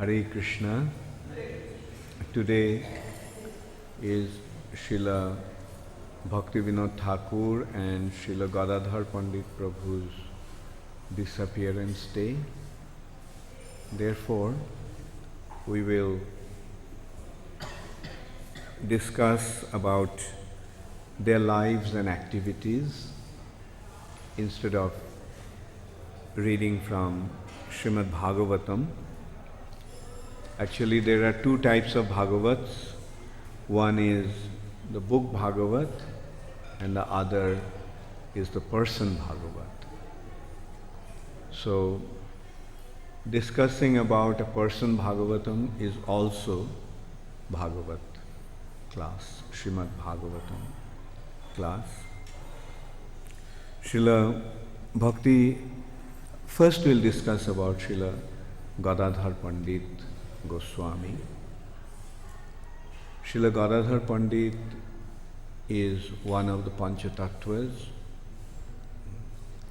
Harikrishna. Today is Shri Bhaktivinoda Thakura and Shri Gadadhara Pandit Prabhu's Disappearance Day. Therefore, we will discuss about their lives and activities instead of reading from Srimad Bhagavatam. Actually, there are two types of Bhagavats. One is the book Bhagavat and the other is the person Bhagavat. So, discussing about a person Bhagavatam is also Bhagavat class, Srimad Bhagavatam class. Srila Bhakti, first we'll discuss about Srila Gadadhara Pandit Goswami. Srila Gadadhara Pandit is one of the Panchatattvas.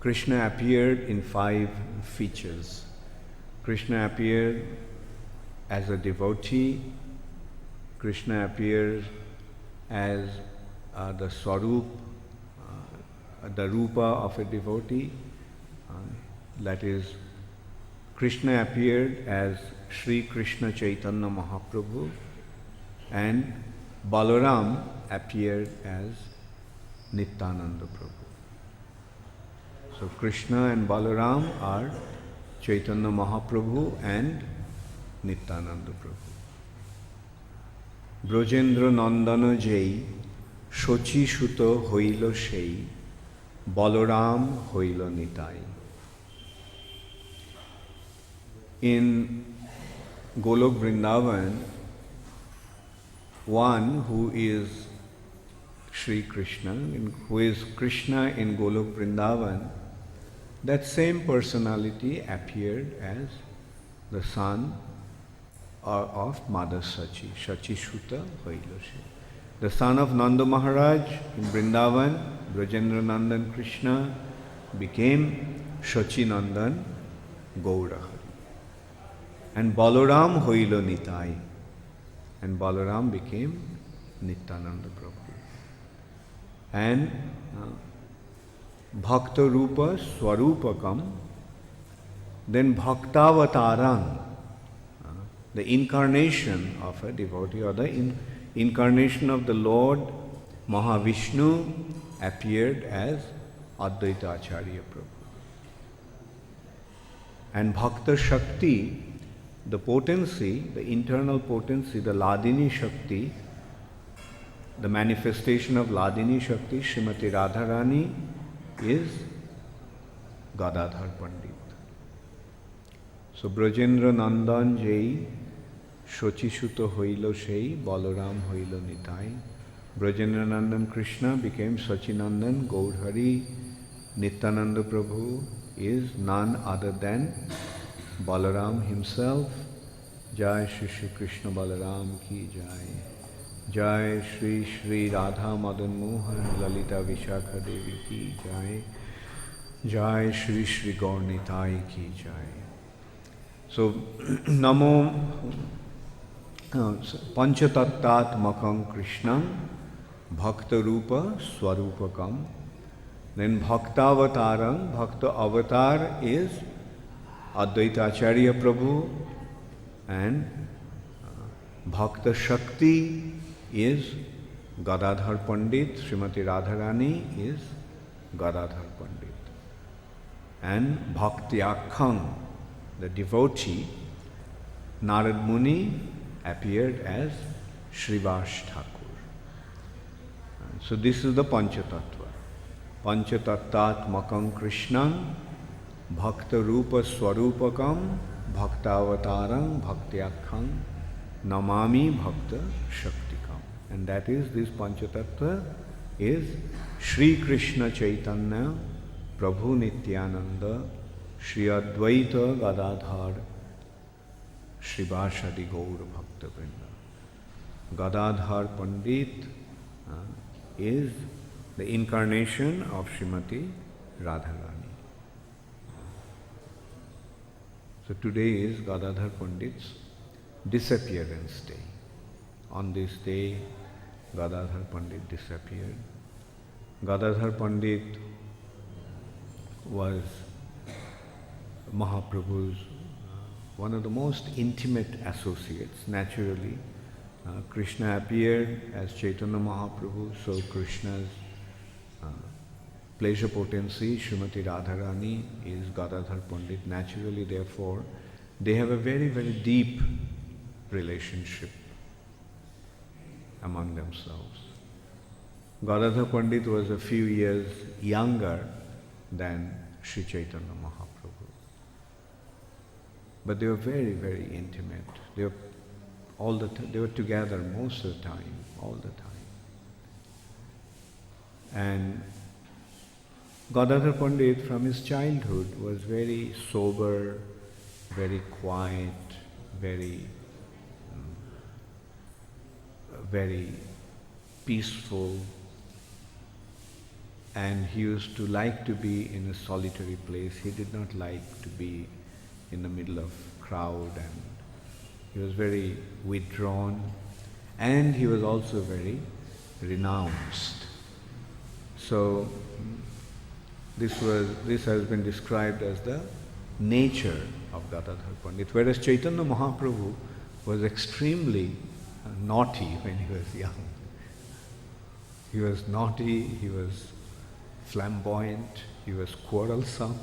Krishna appeared in 5 features. Krishna appeared as a devotee. Krishna appears as the Swarup, the Rupa of a devotee. That is, Krishna appeared as Shri Krishna Chaitanya Mahaprabhu and Balaram appeared as Nityananda Prabhu. So Krishna and Balaram are Chaitanya Mahaprabhu and Nityananda Prabhu. Brojendra Nandana Jai Shochi Shuto Hoilo Shei Balaram Hoilo Nitai. In Golok Vrindavan, one who is Shri Krishna, who is Krishna in Golok Vrindavan, that same personality appeared as the son of Mother Sachi, Shachi Shuta Hoiloshi. The son of Nanda Maharaj in Vrindavan, Brajendra Nandan Krishna, became Shachi Nandan Gaurahari. And Balaram Hoilo Nitai. And Balaram became Nityananda Prabhu. And Bhakta Rupa Swarupakam, then Bhaktavatarang, the incarnation of a devotee or the incarnation of the Lord Mahavishnu appeared as Advaita Acharya Prabhu. And Bhakta Shakti, the potency, the internal potency, the Ladini Shakti, the manifestation of Ladini Shakti, Srimati Radharani, is Gadadhara Pandit. So Brajendra Nandan Jai Shochi-shuto Hoilo Shei Balaram Hoilo Nitai. Brajendra Nandan Krishna became Sachinandan Gaurhari. Nityananda Prabhu is none other than Balaram himself. Jai Shri Shri Krishna Balaram ki Jai. Jai Shri Shri Radha Madan Mohan Lalita Vishakha Devi ki Jai. Jai Shri Shri Gaur Nitai ki Jai. So, Namo Panchatattatmakam Krishnam Bhakta Rupa Swarupakam. Then Bhaktavatarang, Bhakta Avatar is Advaita Acharya Prabhu, and Bhakta Shakti is Gadadhar Pandit, Srimati Radharani is Gadadhar Pandit. And Bhakti Akhang, the devotee, Narad Muni appeared as Srivas Thakur. So this is the Panchatattva. Panchatattatmakam Krishnam Bhakta Rupa Swarupakam Bhaktavatarang Bhaktyakham Namami Bhakta Shaktikam. And that is, this Panchatattva is Shri Krishna Chaitanya Prabhu Nityananda Shri Advaita Gadadhar Shrivasadi Gaur Bhakta Vrinda. Gadadhar Pandit is the incarnation of Srimati Radharani. So today is Gadadhar Pandit's Disappearance Day. On this day, Gadadhara Pandit disappeared. Gadadhara Pandit was Mahaprabhu's one of the most intimate associates. Naturally, Krishna appeared as Chaitanya Mahaprabhu, so Krishna's pleasure potency, Srimati Radharani, is Gadadhara Pandit. Naturally, therefore, they have a very, very deep relationship among themselves. Gadadhara Pandit was a few years younger than Sri Chaitanya Mahaprabhu. But they were very, very intimate. They were they were together most of the time, all the time. And Gadadhara Pandit from his childhood was very sober, very quiet, very peaceful, and he used to like to be in a solitary place. He did not like to be in the middle of crowd, and he was very withdrawn, and he was also very renounced. So this has been described as the nature of Gadadhara Pandit, whereas Chaitanya Mahaprabhu was extremely naughty when he was young. He was naughty, he was flamboyant, he was quarrelsome.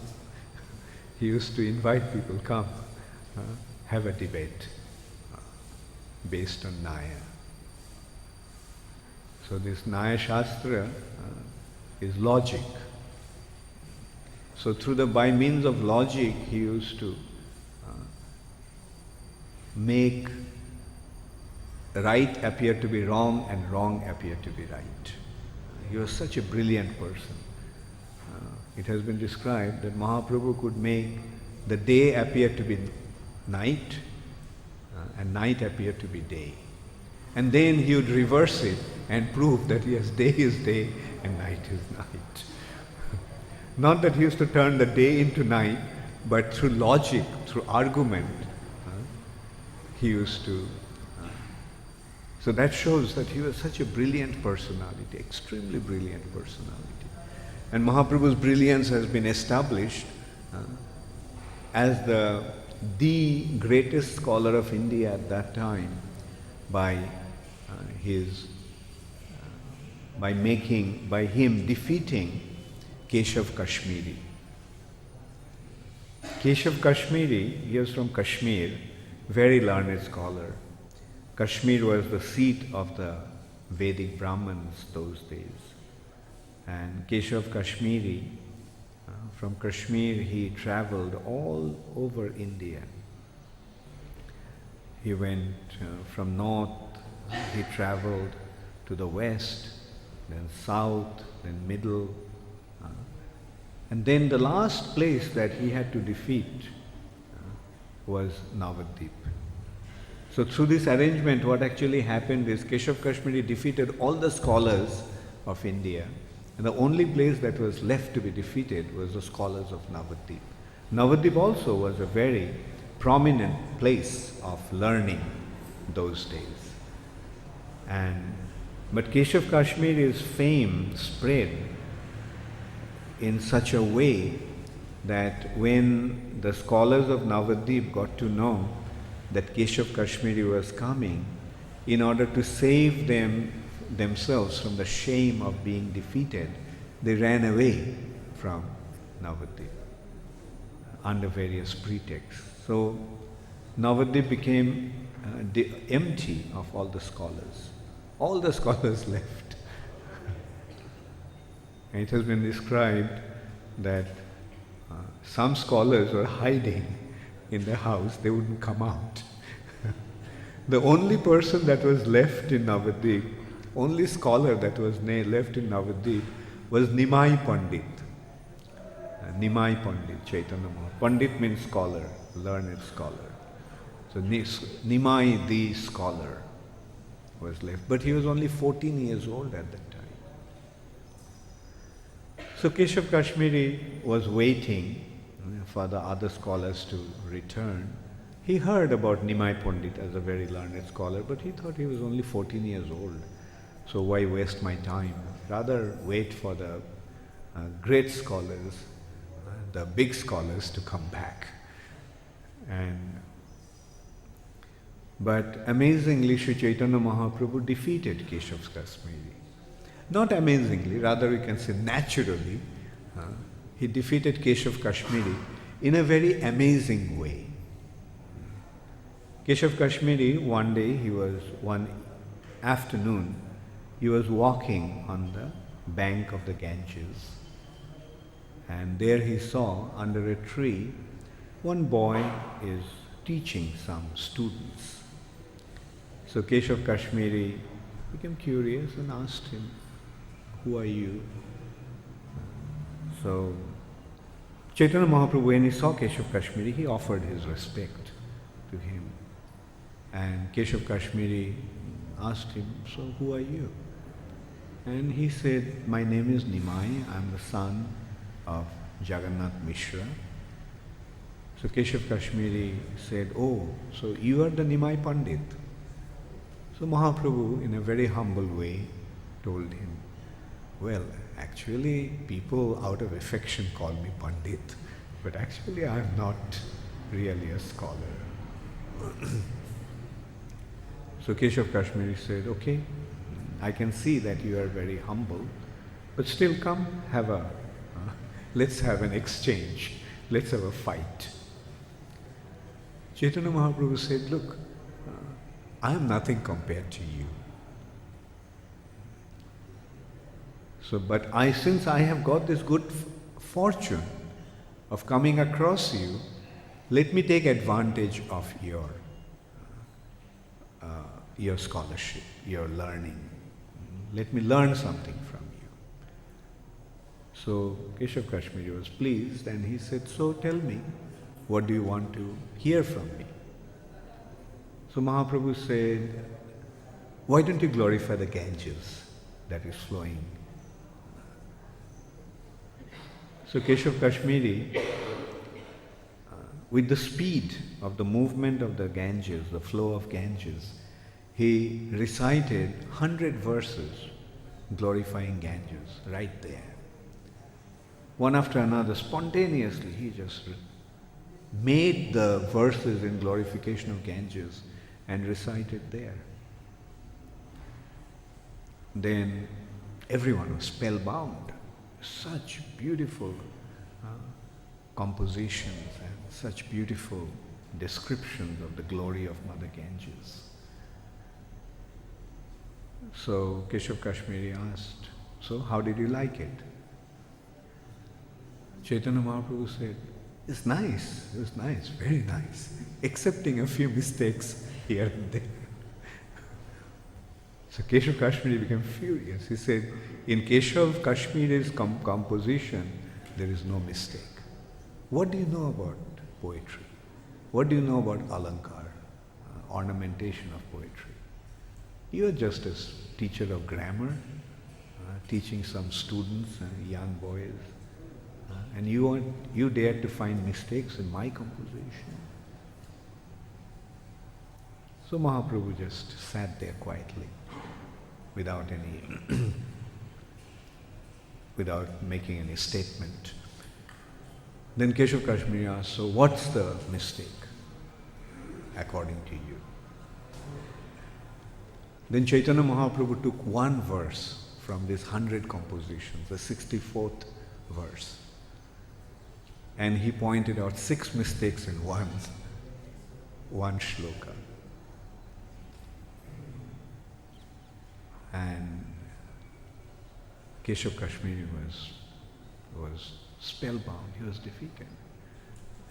He used to invite people, come, have a debate based on Nyaya. So this Nyaya Shastra is logic. So by means of logic, he used to make right appear to be wrong and wrong appear to be right. He was such a brilliant person. It has been described that Mahaprabhu could make the day appear to be night and night appear to be day. And then he would reverse it and prove that yes, day is day and night is night. Not that he used to turn the day into night, but through logic, through argument, he used to. So that shows that he was such a brilliant personality, extremely brilliant personality. And Mahaprabhu's brilliance has been established as the greatest scholar of India at that time by him defeating Keshav Kashmiri. Keshav Kashmiri, he was from Kashmir, very learned scholar. Kashmir was the seat of the Vedic Brahmins those days. And Keshav Kashmiri, from Kashmir he traveled all over India. He went from north, he traveled to the west, then south, then middle. And then the last place that he had to defeat was Navadvip. So through this arrangement, what actually happened is Keshav Kashmiri defeated all the scholars of India, and the only place that was left to be defeated was the scholars of Navadvip. Navadvip also was a very prominent place of learning those days. But Keshav Kashmiri's fame spread in such a way that when the scholars of Navadvip got to know that Keshav Kashmiri was coming, in order to save themselves from the shame of being defeated, they ran away from Navadvip under various pretexts. So Navadvip became empty of all the scholars. All the scholars left. And it has been described that some scholars were hiding in the house, they wouldn't come out. The only person that was left in Navadvip, only scholar that was left in Navadvip was Nimai Pandit. Nimai Pandit, Chaitanya Mahaprabhu. Pandit means scholar, learned scholar. So Nimai the scholar was left, but he was only 14 years old at that time. So Keshav Kashmiri was waiting for the other scholars to return. He heard about Nimai Pandit as a very learned scholar, but he thought he was only 14 years old. So why waste my time? Rather wait for the great scholars, the big scholars to come back. But amazingly, Sri Chaitanya Mahaprabhu defeated Keshav Kashmiri. Not amazingly, rather we can say naturally, he defeated Keshav Kashmiri in a very amazing way. Keshav Kashmiri, one afternoon, he was walking on the bank of the Ganges, and there he saw under a tree one boy is teaching some students. So Keshav Kashmiri became curious and asked him, "Who are you?" So Chaitanya Mahaprabhu, when he saw Keshav Kashmiri, he offered his respect to him. And Keshav Kashmiri asked him, "So who are you?" And he said, "My name is Nimai, I am the son of Jagannath Mishra." So Keshav Kashmiri said, "Oh, so you are the Nimai Pandit." So Mahaprabhu, in a very humble way, told him, "Well, actually people out of affection call me Pandit, but actually I am not really a scholar." So Keshav Kashmiri said, "Okay, I can see that you are very humble, but still come, let's have an exchange, let's have a fight." Chaitanya Mahaprabhu said, "Look, I am nothing compared to you. But since I have got this good fortune of coming across you, let me take advantage of your scholarship, your learning. Let me learn something from you." So Keshav Kashmiri was pleased and he said, "So tell me, what do you want to hear from me?" So Mahaprabhu said, "Why don't you glorify the Ganges that is flowing?" So Keshav Kashmiri, with the speed of the movement of the Ganges, the flow of Ganges, he recited 100 verses glorifying Ganges right there. One after another, spontaneously, he just made the verses in glorification of Ganges and recited there. Then everyone was spellbound. Such beautiful compositions and such beautiful descriptions of the glory of Mother Ganges. So Keshav Kashmiri asked, "So how did you like it?" Chaitanya Mahaprabhu said, it was nice, very nice, excepting a few mistakes here and there." So Keshav Kashmiri became furious. He said, "In Keshav Kashmiri's composition, there is no mistake. What do you know about poetry? What do you know about alankar, ornamentation of poetry? You are just a teacher of grammar, teaching some students and young boys, and you dare to find mistakes in my composition." So Mahaprabhu just sat there quietly, without making any statement. Then Keshav Kashmiri asked, "So what's the mistake, according to you?" Then Chaitanya Mahaprabhu took one verse from these 100 compositions, the 64th verse, and he pointed out 6 mistakes in one shloka. And Keshav Kashmiri was spellbound, he was defeated.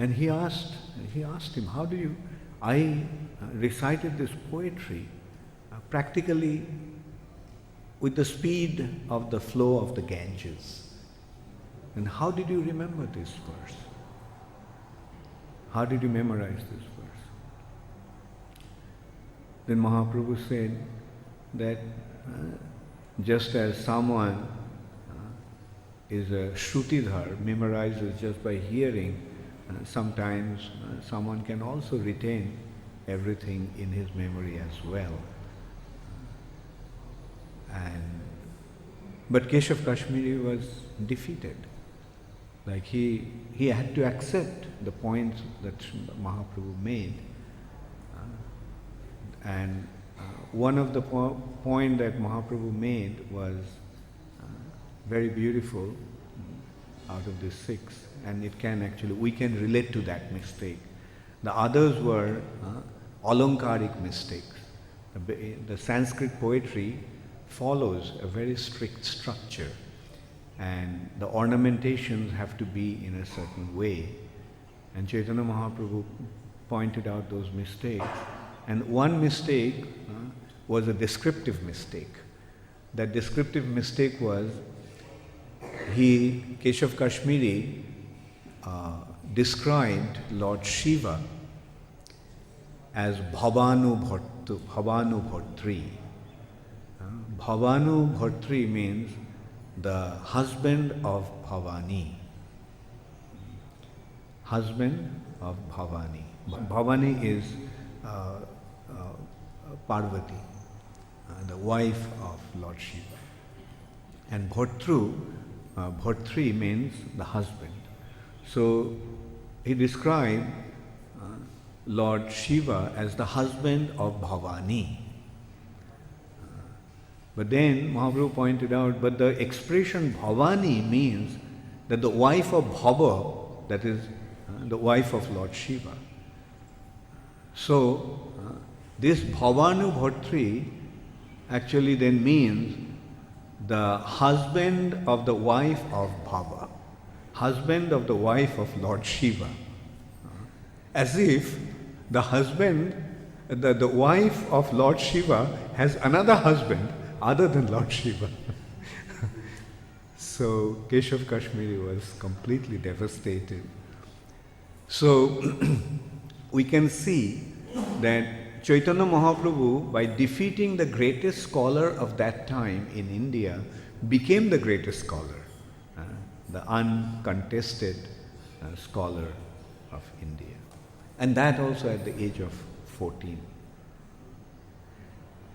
And he asked him, "How do you, I recited this poetry practically with the speed of the flow of the Ganges. And how did you remember this verse? How did you memorize this verse?" Then Mahaprabhu said that just as someone is a Shrutidhar, memorizes just by hearing sometimes someone can also retain everything in his memory as well. But Keshav Kashmiri was defeated. Like he had to accept the points that Mahaprabhu made. One of the point that Mahaprabhu made was very beautiful out of these six, and we can relate to that mistake. The others were alankaric mistakes. The Sanskrit poetry follows a very strict structure, and the ornamentations have to be in a certain way. And Chaitanya Mahaprabhu pointed out those mistakes. And one mistake was a descriptive mistake. That descriptive mistake was Keshav Kashmiri described Lord Shiva as Bhavanu Bhartri. Bhavanu Bhartri means the husband of Bhavani. Husband of Bhavani. Bhavani is Parvati, the wife of Lord Shiva. And Bhartri means the husband. So he described Lord Shiva as the husband of Bhavani. But then Mahaprabhu pointed out, but the expression Bhavani means that the wife of Bhava, that is the wife of Lord Shiva. So this Bhavanu Bhartri actually then means the husband of the wife of Bhava, husband of the wife of Lord Shiva. As if the husband, the wife of Lord Shiva has another husband other than Lord Shiva. So Keshav Kashmiri was completely devastated. So we can see that Chaitanya Mahaprabhu, by defeating the greatest scholar of that time in India, became the greatest scholar, the uncontested scholar of India. And that also at the age of 14.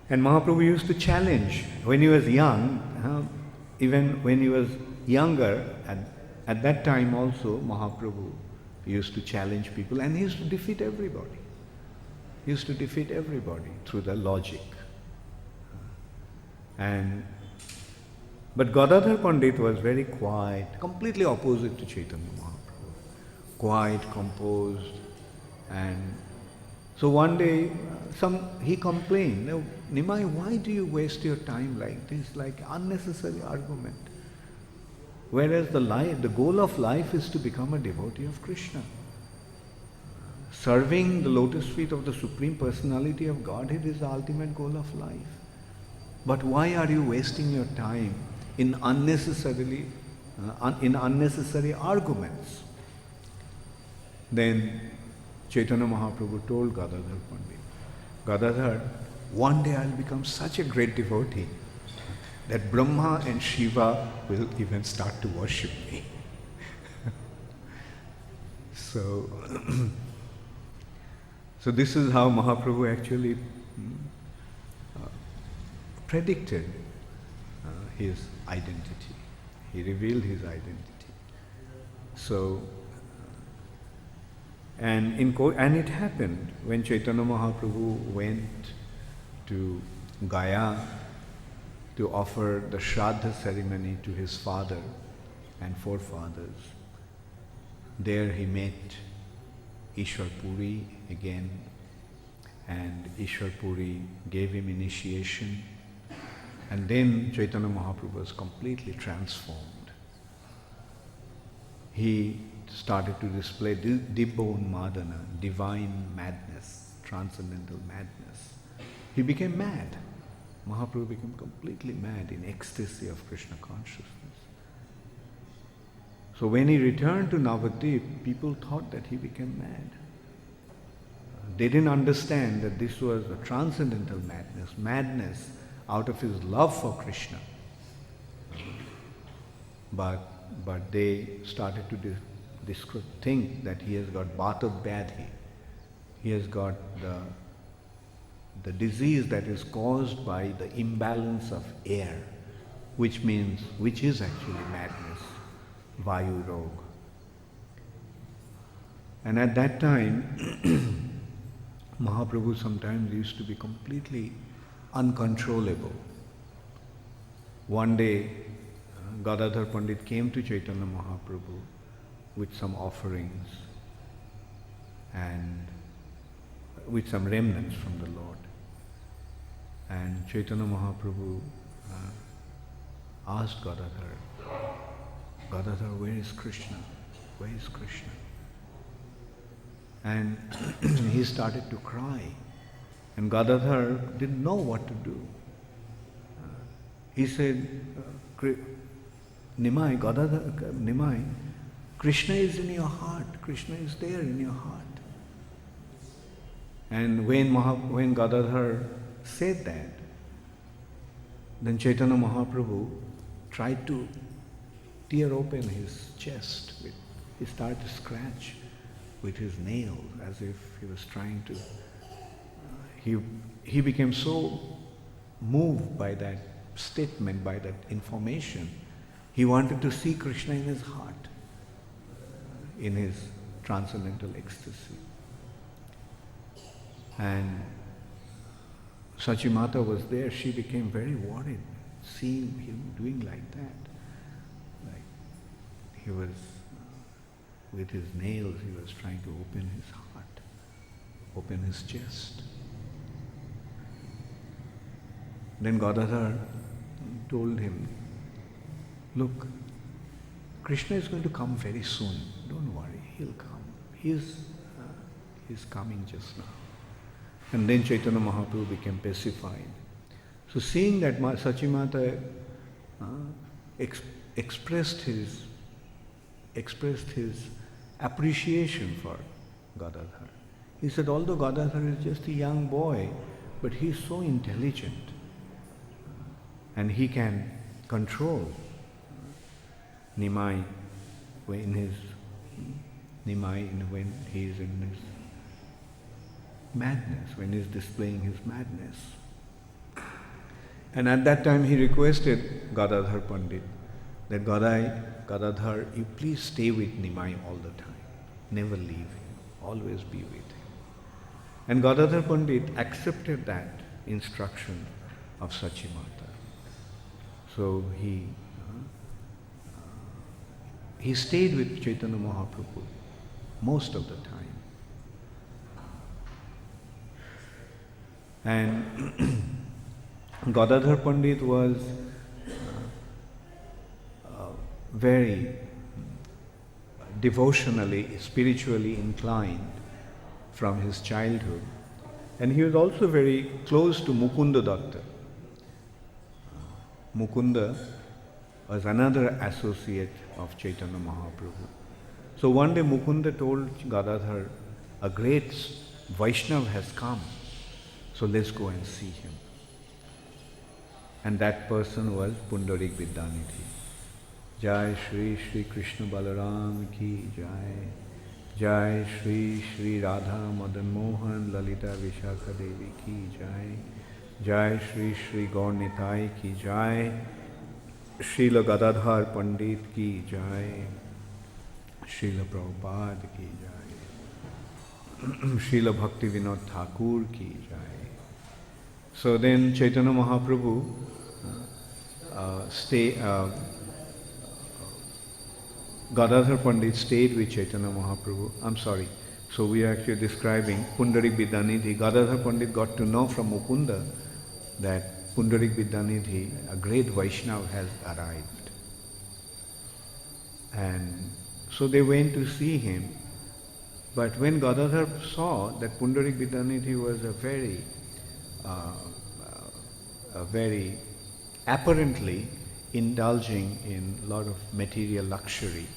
And Mahaprabhu used to challenge when he was young, even when he was younger, at that time also Mahaprabhu used to challenge people, and he used to defeat everybody. He used to defeat everybody through the logic. But Gadadhara Pandit was very quiet, completely opposite to Chaitanya Mahaprabhu. Quiet, composed, and so one day he complained, Nimai, why do you waste your time like this, like unnecessary argument? Whereas the goal of life is to become a devotee of Krishna. Serving the lotus feet of the Supreme Personality of Godhead is the ultimate goal of life. But why are you wasting your time in unnecessary arguments? Then Chaitanya Mahaprabhu told Gadadhara Pandit, Gadadhar, one day I'll become such a great devotee that Brahma and Shiva will even start to worship me. So this is how Mahaprabhu actually predicted his identity. He revealed his identity. So, and it happened when Chaitanya Mahaprabhu went to Gaya to offer the Shraddha ceremony to his father and forefathers. There he met Ishwar Puri again, and Ishwar Puri gave him initiation, and then Chaitanya Mahaprabhu was completely transformed. He started to display Dibba Madana, divine madness, transcendental madness. He became mad. Mahaprabhu became completely mad in ecstasy of Krishna consciousness. So when he returned to Navadvip, people thought that he became mad. They didn't understand that this was a transcendental madness out of his love for Krishna. But they started to think that he has got Bhatat Vyadhi. He has got the disease that is caused by the imbalance of air, which is actually madness, Vayu Rog. And at that time, Mahaprabhu sometimes used to be completely uncontrollable. One day, Gadadhar Pandit came to Chaitanya Mahaprabhu with some offerings and with some remnants from the Lord. And Chaitanya Mahaprabhu asked Gadadhar, Gadadhar, where is Krishna? Where is Krishna? And he started to cry. And Gadadhar didn't know what to do. He said, Nimai, Gadadhar, Nimai, Krishna is in your heart. Krishna is there in your heart. And when Gadadhar said that, then Chaitanya Mahaprabhu tried to tear open his chest. He started to scratch with his nails as if he was trying to. He became so moved by that statement, by that information. He wanted to see Krishna in his heart, in his transcendental ecstasy. And Sachi Mata was there. She became very worried, seeing him doing like that. Like he was, with his nails, he was trying to open his heart, open his chest. Then Gadadhar told him, look, Krishna is going to come very soon. Don't worry, he'll come. He's coming just now. And then Chaitanya Mahaprabhu became pacified. So seeing that Sachimata expressed his appreciation for Gadadhar. He said, although Gadadhar is just a young boy, but he's so intelligent and he can control Nimai when he is in his madness, when he is displaying his madness. And at that time he requested Gadadhar Pandit that Gadadhar, you please stay with Nimai all the time. Never leave him. Always be with him. And Gadadhar Pandit accepted that instruction of Sachimata. So he stayed with Chaitanya Mahaprabhu most of the time. And Gadadhar Pandit was very devotionally, spiritually inclined from his childhood. And he was also very close to Mukunda Datta. Mukunda was another associate of Chaitanya Mahaprabhu. So one day Mukunda told Gadadhar, a great Vaishnava has come, so let's go and see him. And that person was Pundarik Vidyanidhi. Jai Shri Shri Krishna Balaram ki Jai. Jai Shri Shri Radha Madan Mohan Lalita Vishakha Devi ki Jai. Jai Shri Shri Gaur Nitai ki Jai. Srila Gadadhar Pandit ki Jai. Srila Prabhupada ki Jai. Srila Bhaktivinoda Thakura ki Jai. So then Chaitanya Mahaprabhu Gadadhar Pandit stayed with Chaitanya Mahaprabhu. I'm sorry. So we are actually describing Pundarik Vidyanidhi. Gadadhar Pandit got to know from Mukunda that Pundarik Vidyanidhi, a great Vaishnava, has arrived. And so they went to see him. But when Gadadhar saw that Pundarik Vidyanidhi was a very apparently indulging in a lot of material luxury.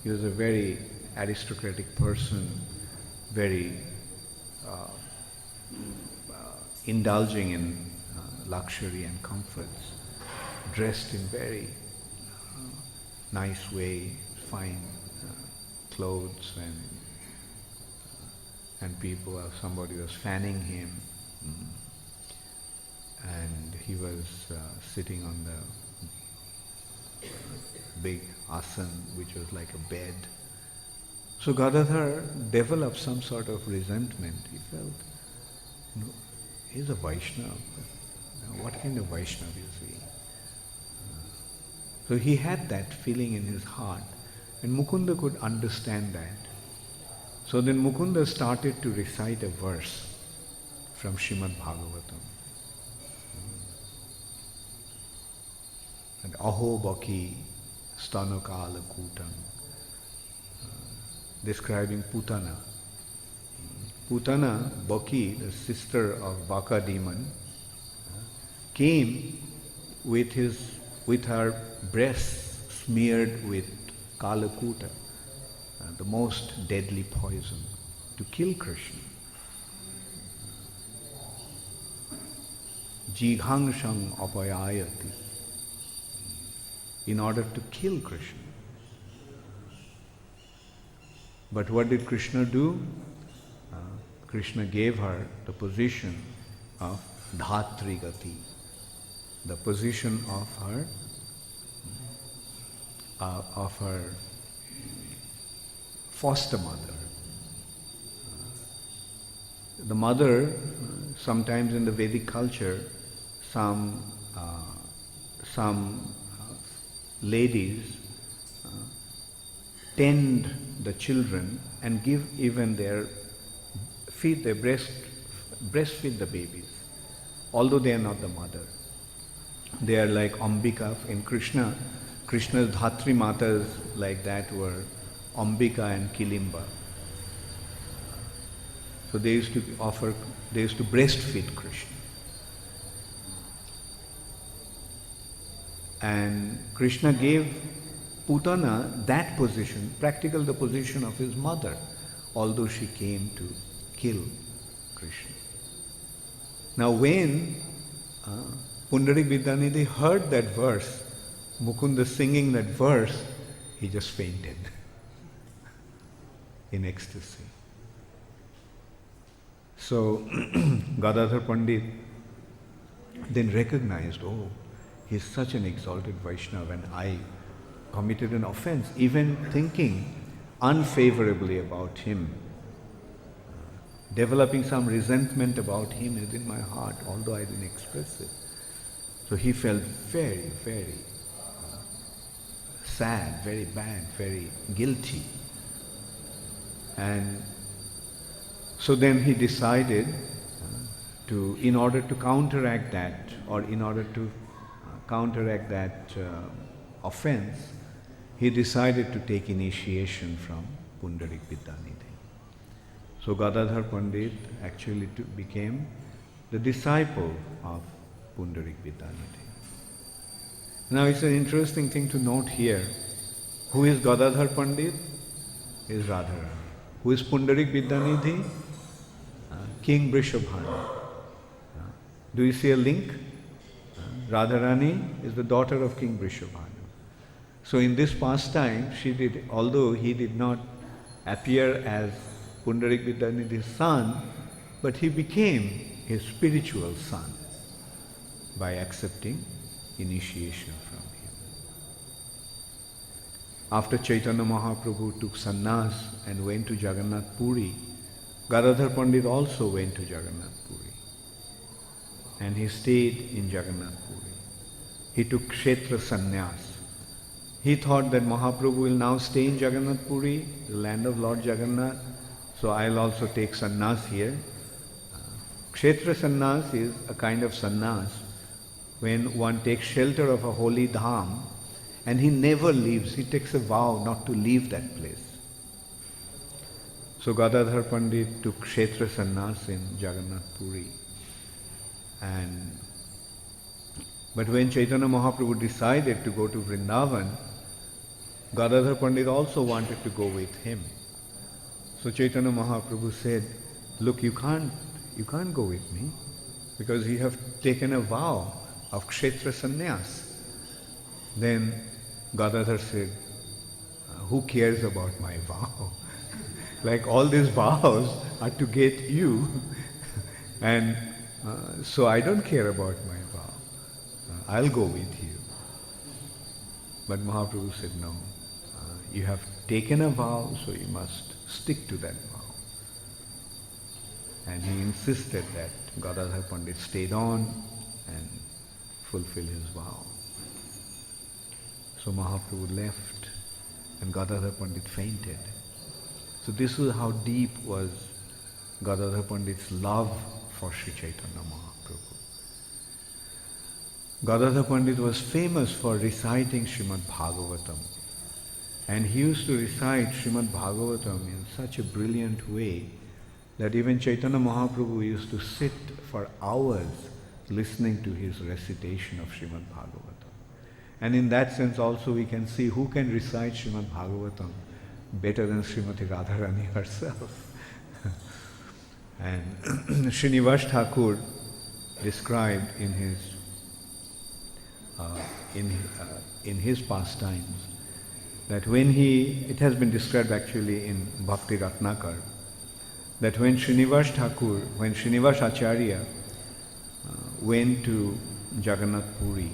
He was a very aristocratic person, very indulging in luxury and comforts, dressed in very nice way, fine clothes and people, somebody was fanning him, and he was sitting on the big asan, which was like a bed. So Gadadhar developed some sort of resentment. He felt, he's a Vaishnava. What kind of Vaishnava is he? So he had that feeling in his heart, and Mukunda could understand that. So then Mukunda started to recite a verse from Srimad Bhagavatam. And Aho Baki Stanokala Kutam, describing Putana. Putana, Baki, the sister of Baka demon, came with her breasts smeared with Kalakuta, the most deadly poison, to kill Krishna. Jighangshang apayayati, in order to kill Krishna. But what did Krishna do? Krishna gave her the position of Dhatri Gati, the position of her foster mother. The mother, sometimes in the Vedic culture, some ladies tend the children and give even breastfeed the babies, although they are not the mother. They are like Ambika in Krishna. Krishna's Dhatri Matas like that were Ambika and Kilimba. So they used to breastfeed Krishna. And Krishna gave Putana that position, practically the position of his mother, although she came to kill Krishna. Now when Pundarik Vidyanidhi heard that verse, Mukunda singing that verse, he just fainted in ecstasy. So Gadadhara Pandit then recognized, oh, he's such an exalted Vaishnava, and I committed an offense, even thinking unfavorably about him. Developing some resentment about him is in my heart, although I didn't express it. So he felt very, very sad, very bad, very guilty. And so then he decided in order to counteract that, offense, he decided to take initiation from Pundarik Vidyanidhi. So Gadadhara Pandit actually became the disciple of Pundarik Vidyanidhi. Now it's an interesting thing to note here. Who is Gadadhara Pandit? Is Radharani. Who is Pundarik Vidyanidhi? King Vrishabhanu. Do you see a link? Radharani is the daughter of King Vrishabhanu. So in this pastime, although he did not appear as Pundarik Vidyanidhi's son, but he became his spiritual son by accepting initiation from him. After Chaitanya Mahaprabhu took sannyas and went to Jagannath Puri, Gadadhara Pandit also went to Jagannath Puri. And he stayed in Jagannath Puri. He took Kshetra sannyas. He thought that Mahaprabhu will now stay in Jagannath Puri, the land of Lord Jagannath, so I'll also take sannyas here. Kshetra sannyas is a kind of sannyas when one takes shelter of a holy dham and he never leaves. He takes a vow not to leave that place. So Gadadhara Pandit took Kshetra sannyas in Jagannath Puri. But when Chaitanya Mahaprabhu decided to go to Vrindavan, Gadadhara Pandit also wanted to go with him. So Chaitanya Mahaprabhu said, look, you can't go with me because you have taken a vow of Kshetra sannyas. Then Gadadhar said, who cares about my vow? Like all these vows are to get you, and so I don't care about my vow. I'll go with you. But Mahaprabhu said, no, you have taken a vow, so you must stick to that vow. And he insisted that Gadadhara Pandit stayed on and fulfilled his vow. So Mahaprabhu left and Gadadhara Pandit fainted. So this was how deep was Gadadhara Pandit's love for Sri Chaitanya Mahaprabhu. Gadadhara Pandit was famous for reciting Srimad Bhagavatam. And he used to recite Srimad Bhagavatam in such a brilliant way that even Chaitanya Mahaprabhu used to sit for hours listening to his recitation of Srimad Bhagavatam. And in that sense also we can see who can recite Srimad Bhagavatam better than Srimati Radharani herself. And Srinivas Thakur described in his pastimes that when it has been described actually in Bhakti Ratnakar, that when Srinivas Acharya went to Jagannath Puri,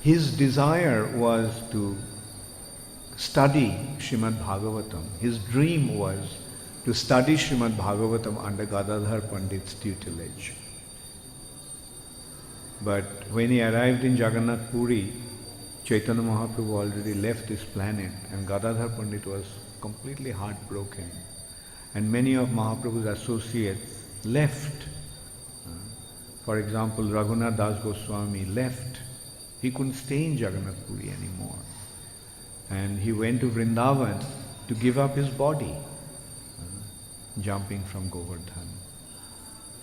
his desire was to study Srimad Bhagavatam. His dream was to study Srimad Bhagavatam under Gadadhara Pandit's tutelage. But when he arrived in Jagannath Puri, Chaitanya Mahaprabhu already left this planet and Gadadhara Pandit was completely heartbroken. And many of Mahaprabhu's associates left. For example, Raghunath Das Goswami left. He couldn't stay in Jagannath Puri anymore. And he went to Vrindavan to give up his body, jumping from Govardhan.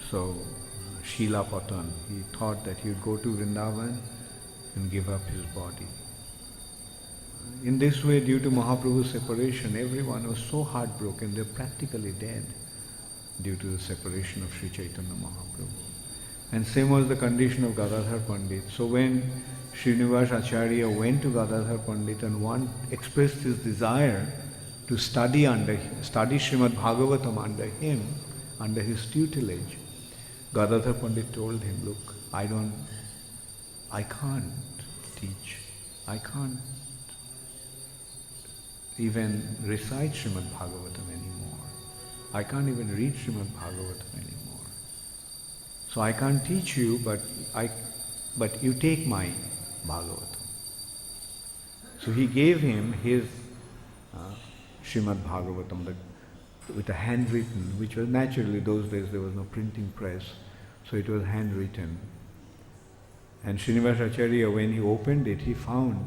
So Shilla Patan, he thought that he would go to Vrindavan and give up his body. In this way, due to Mahaprabhu's separation, everyone was so heartbroken, they were practically dead due to the separation of Sri Chaitanya Mahaprabhu. And same was the condition of Gadadhara Pandit. So when Srinivas Acharya went to Gadadhara Pandit and expressed his desire to study Srimad Bhagavatam under his tutelage, Gadadhara Pandit told him, look, I can't teach. I can't even recite Srimad Bhagavatam anymore. I can't even read Srimad Bhagavatam anymore. So I can't teach you, but you take my Bhagavatam. So he gave him his Srimad Bhagavatam with a handwritten, which was naturally those days there was no printing press, so it was handwritten. And Srinivas Acharya, when he opened it, he found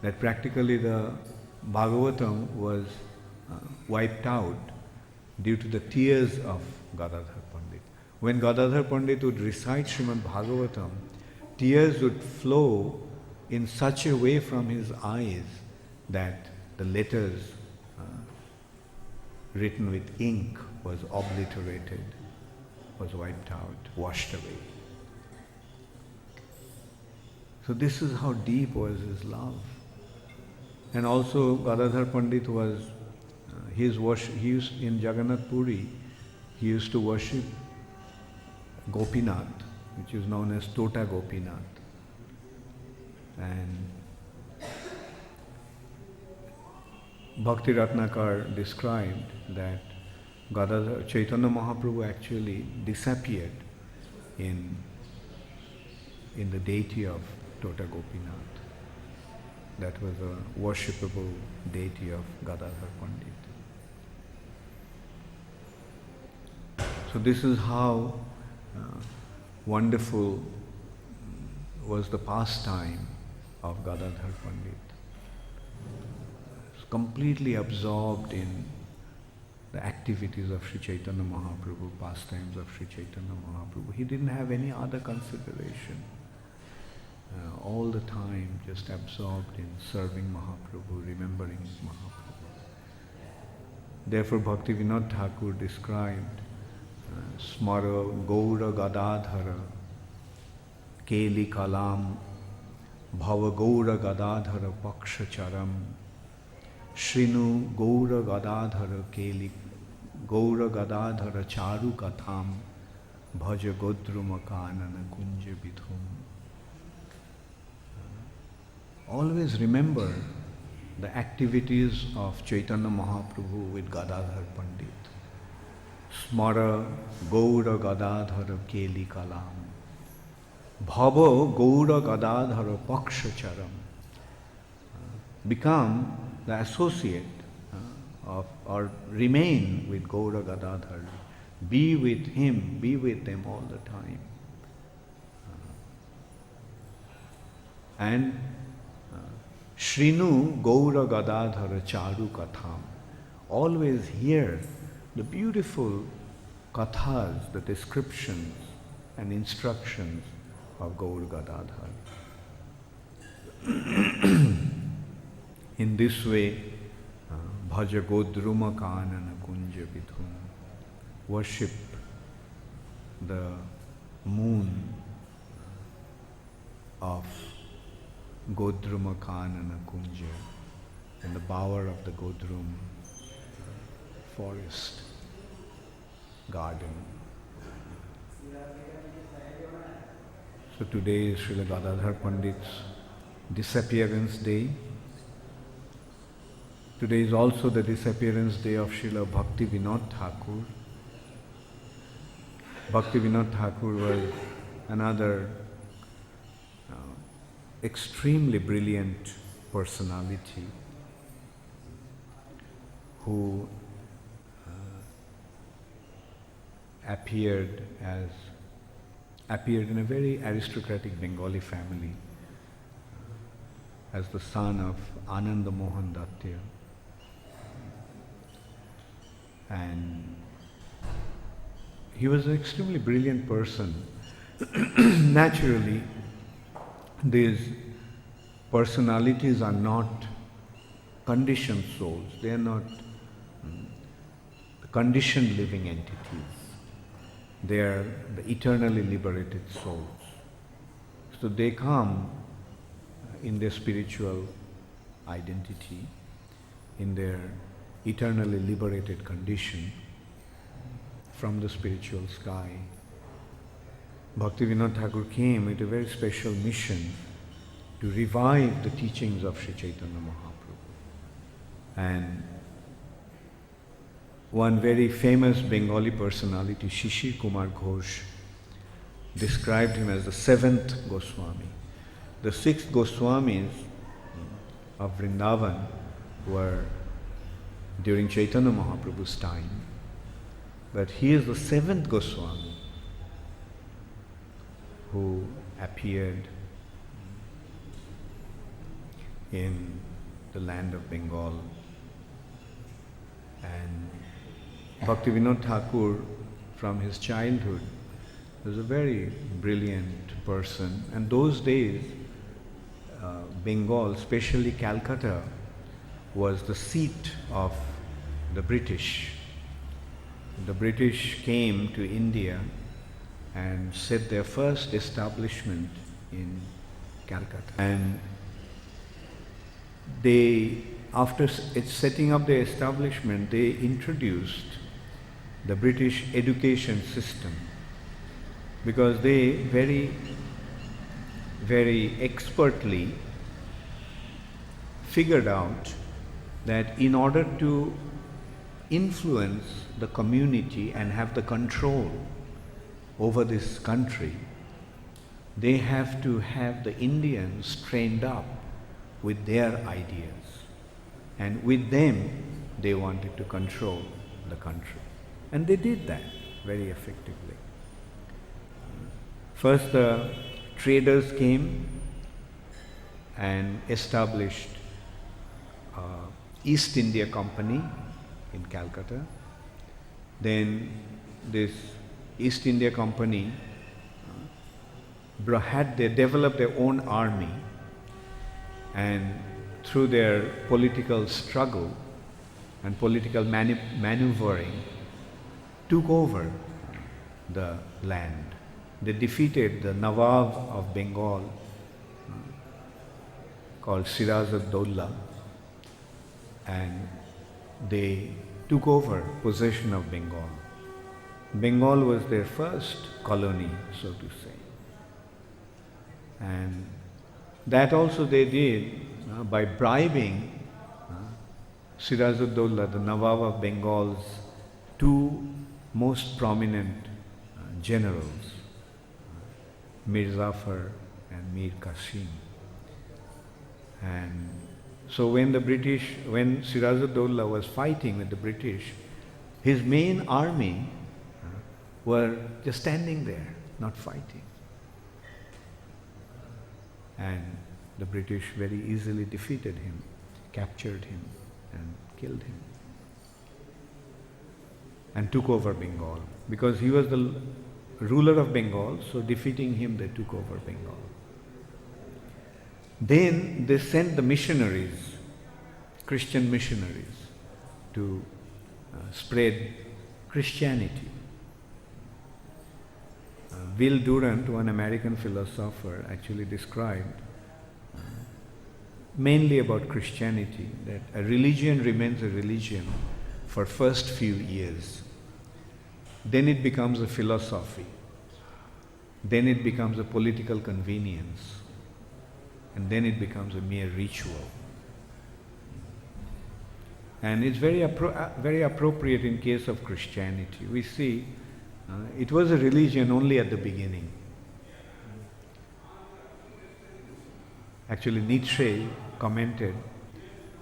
that practically the Bhagavatam was wiped out due to the tears of Gadadhara Pandit. When Gadadhara Pandit would recite Srimad Bhagavatam, tears would flow in such a way from his eyes that the letters written with ink was obliterated, was wiped out, washed away. So this is how deep was his love. And also Gadadhara Pandit was, in Jagannath Puri, he used to worship Gopinath, which is known as Tota Gopinath. And Bhakti Ratnakar described that Chaitanya Mahaprabhu actually disappeared in the deity of Tota Gopinath. That was a worshipable deity of Gadadhara Pandit. So this is how wonderful was the pastime of Gadadhara Pandit. Completely absorbed in the activities of Sri Chaitanya Mahaprabhu, pastimes of Sri Chaitanya Mahaprabhu. He didn't have any other consideration. All the time just absorbed in serving Mahaprabhu, remembering Mahaprabhu. Therefore Bhaktivinoda Thakur described Smara Gaura Gadadhara Keli Kalam Bhava Gaura Gadadhara Paksha Charam Shrinu Gaura Gadadhara Keli Gaura Gadadhara Charu Katham Bhaja Godruma Kanana Kunja Bidhum. Always remember the activities of Chaitanya Mahaprabhu with Gadadhara Pandit. Smara Gaura Gadadhara Keli Kalam Bhava Gaura Gadadhara Paksha Charam. Become the associate of, or remain with Gaura Gadadhara. Be with him, be with them all the time. And Shrinu Gaura Gadadhara Charu Katham. Always hear the beautiful kathas, the descriptions and instructions of Gaura Gadadhara. In this way, Bhaja Godruma Kanana Kunja Vidhum. Worship the moon of Godruma Kanana Kunja and the bower of the Godrum forest garden. So today is Shri Gadadhara Pandit's Disappearance Day. Today is also the disappearance day of Srila Bhaktivinoda Thakura. Bhaktivinoda Thakura was another extremely brilliant personality who appeared in a very aristocratic Bengali family as the son of Ananda Mohan Datya. And he was an extremely brilliant person. Naturally, these personalities are not conditioned souls. They are not conditioned living entities. They are the eternally liberated souls. So they come in their spiritual identity, in their eternally liberated condition from the spiritual sky. Bhaktivinoda Thakur came with a very special mission to revive the teachings of Sri Chaitanya Mahaprabhu. And one very famous Bengali personality, Shishir Kumar Ghosh, described him as the seventh Goswami. The six Goswamis of Vrindavan were during Chaitanya Mahaprabhu's time, but he is the seventh Goswami who appeared in the land of Bengal. And Bhaktivinoda Thakur, from his childhood, was a very brilliant person. And those days, Bengal, especially Calcutta, was the seat of the British. The British came to India and set their first establishment in Calcutta. And they, after setting up their establishment, they introduced the British education system, because they very, very expertly figured out that in order to influence the community and have the control over this country, they have to have the Indians trained up with their ideas. And with them, they wanted to control the country. And they did that very effectively. First, the traders came and established East India Company in Calcutta. Then this East India Company they developed their own army, and through their political struggle and political maneuvering took over the land. They defeated the Nawab of Bengal called Siraj ad-Dowla, and they took over possession of Bengal. Bengal was their first colony, so to say. And that also they did by bribing Siraj-ud-Dowla, the Nawab of Bengal's two most prominent generals, Mir Zafar and Mir Qasim. And so when Siraj-ud-Dowla was fighting with the British, his main army were just standing there, not fighting. And the British very easily defeated him, captured him, and killed him. And took over Bengal. Because he was the ruler of Bengal, so defeating him, they took over Bengal. Then they sent the missionaries, Christian missionaries, to spread Christianity. Will Durant, one American philosopher, actually described mainly about Christianity, that a religion remains a religion for first few years. Then it becomes a philosophy. Then it becomes a political convenience. And then it becomes a mere ritual. And it's very appropriate in case of Christianity. We see it was a religion only at the beginning. Actually, Nietzsche commented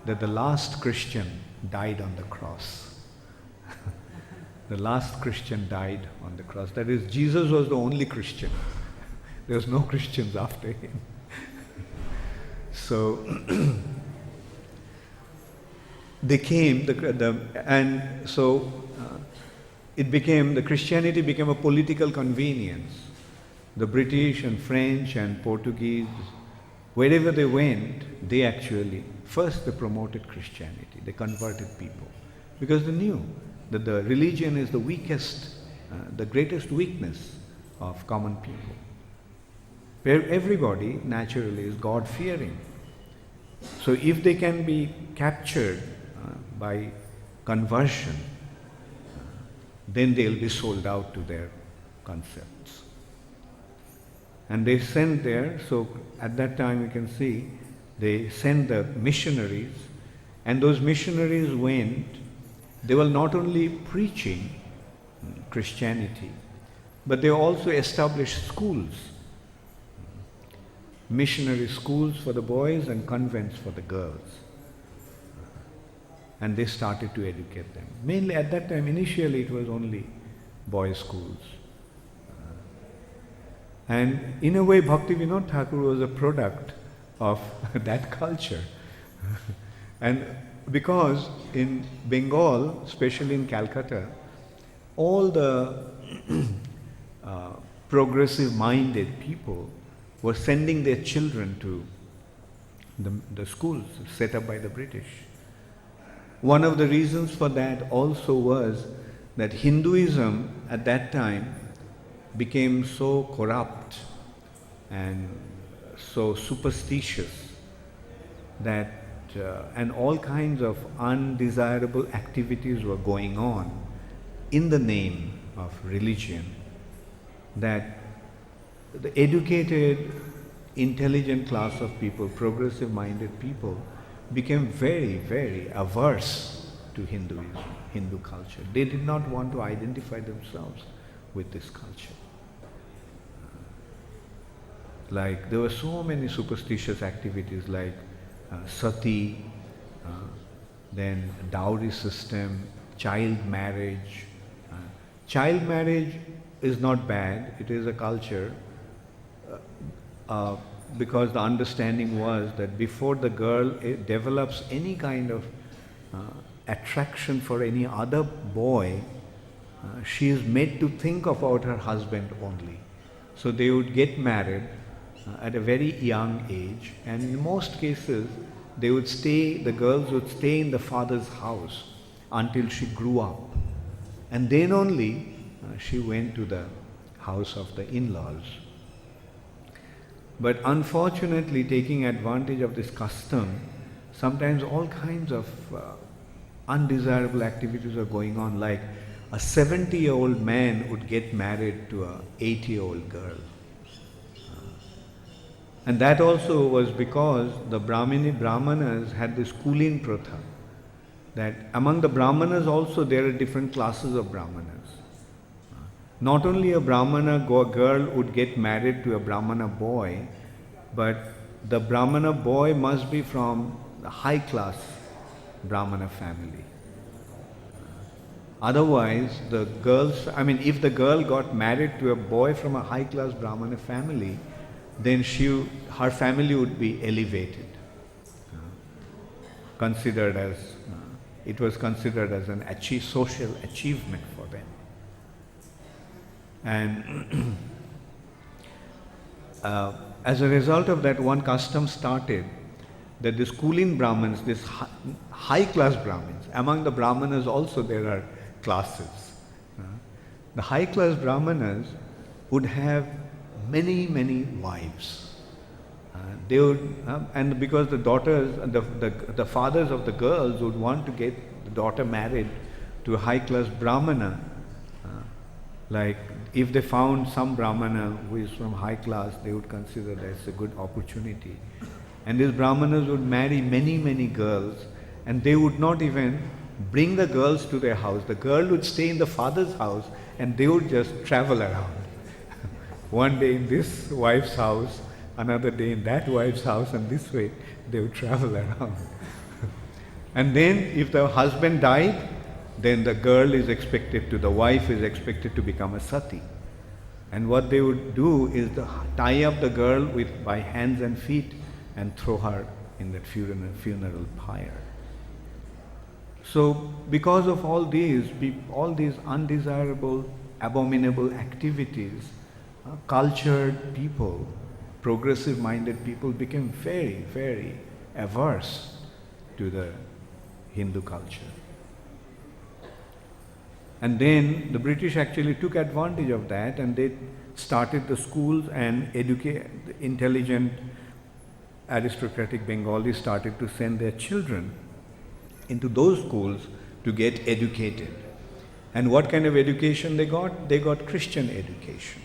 that the last Christian died on the cross. The last Christian died on the cross. That is, Jesus was the only Christian. There was no Christians after him. So they came, the Christianity became a political convenience. The British and French and Portuguese, wherever they went, they actually, first they promoted Christianity, they converted people. Because they knew that the religion is the weakest, the greatest weakness of common people. Where everybody naturally is God-fearing. So if they can be captured by conversion, then they'll be sold out to their concepts. And they sent there, so at that time you can see, they sent the missionaries, and those missionaries went, they were not only preaching Christianity, but they also established schools. Missionary schools for the boys and convents for the girls. And they started to educate them. Mainly at that time, initially it was only boys' schools. And in a way, Bhaktivinoda Thakura was a product of that culture. And because in Bengal, especially in Calcutta, all the progressive-minded people were sending their children to the schools set up by the British. One of the reasons for that also was that Hinduism at that time became so corrupt and so superstitious that and all kinds of undesirable activities were going on in the name of religion, that the educated, intelligent class of people, progressive-minded people, became very, very averse to Hinduism, Hindu culture. They did not want to identify themselves with this culture. Like, there were so many superstitious activities like sati, then dowry system, child marriage. Child marriage is not bad, it is a culture, because the understanding was that before the girl develops any kind of attraction for any other boy, she is made to think about her husband only. So they would get married at a very young age, and in most cases they would stay, the girls would stay in the father's house until she grew up, and then only she went to the house of the in-laws. But unfortunately, taking advantage of this custom, sometimes all kinds of undesirable activities are going on, like a 70-year-old man would get married to a 80-year-old girl. And that also was because the Brahmanas had this Kulin Pratha, that among the Brahmanas also there are different classes of Brahmanas. Not only a Brahmana girl would get married to a Brahmana boy, but the Brahmana boy must be from the high class Brahmana family. Otherwise, if the girl got married to a boy from a high class Brahmana family, then her family would be elevated, it was considered as an social achievement for them. And as a result of that, one custom started that these Kulin Brahmins, these high class Brahmins, among the Brahmanas also there are classes. The high class Brahmanas would have many, many wives. They would, and because the daughters, the fathers of the girls would want to get the daughter married to a high class Brahmana, like if they found some Brahmana who is from high class, they would consider that's a good opportunity. And these Brahmanas would marry many, many girls, and they would not even bring the girls to their house. The girl would stay in the father's house, and they would just travel around. One day in this wife's house, another day in that wife's house, and this way they would travel around. And then if the husband died, then the wife is expected to become a sati. And what they would do is tie up the girl by hands and feet and throw her in that funeral pyre. So because of all these undesirable, abominable activities, cultured people, progressive-minded people became very, very averse to the Hindu culture. And then the British actually took advantage of that, and they started the schools, and intelligent aristocratic Bengalis started to send their children into those schools to get educated. And what kind of education they got? They got Christian education.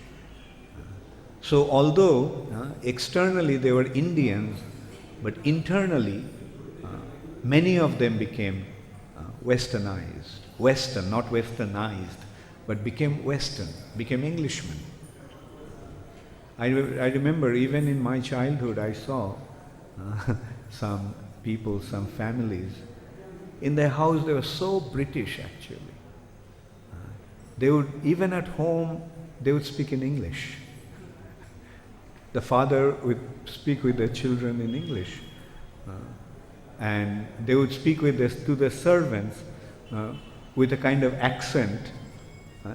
So although externally they were Indians, but internally many of them became westernized. Western, not westernized, but became Western, became Englishmen. I remember even in my childhood I saw some people, some families, in their house they were so British actually. They would, even at home, they would speak in English. The father would speak with their children in English, and they would speak to the servants with a kind of accent.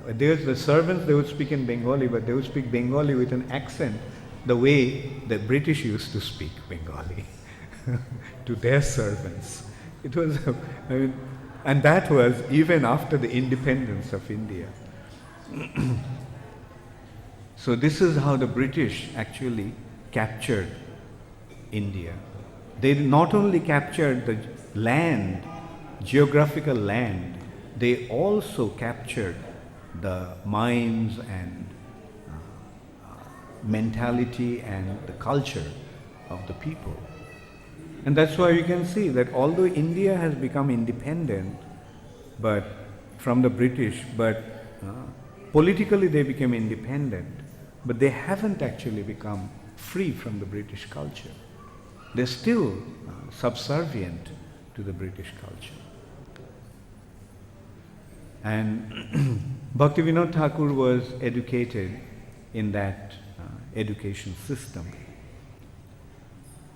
The servants, they would speak in Bengali, but they would speak Bengali with an accent, the way the British used to speak Bengali to their servants. It was, and that was even after the independence of India. So this is how the British actually captured India. They not only captured the land, geographical land, they also captured the minds and mentality and the culture of the people. And that's why you can see that although India has become independent from the British, but politically they became independent, but they haven't actually become free from the British culture. They're still subservient to the British culture. And Bhaktivinoda Thakur was educated in that education system.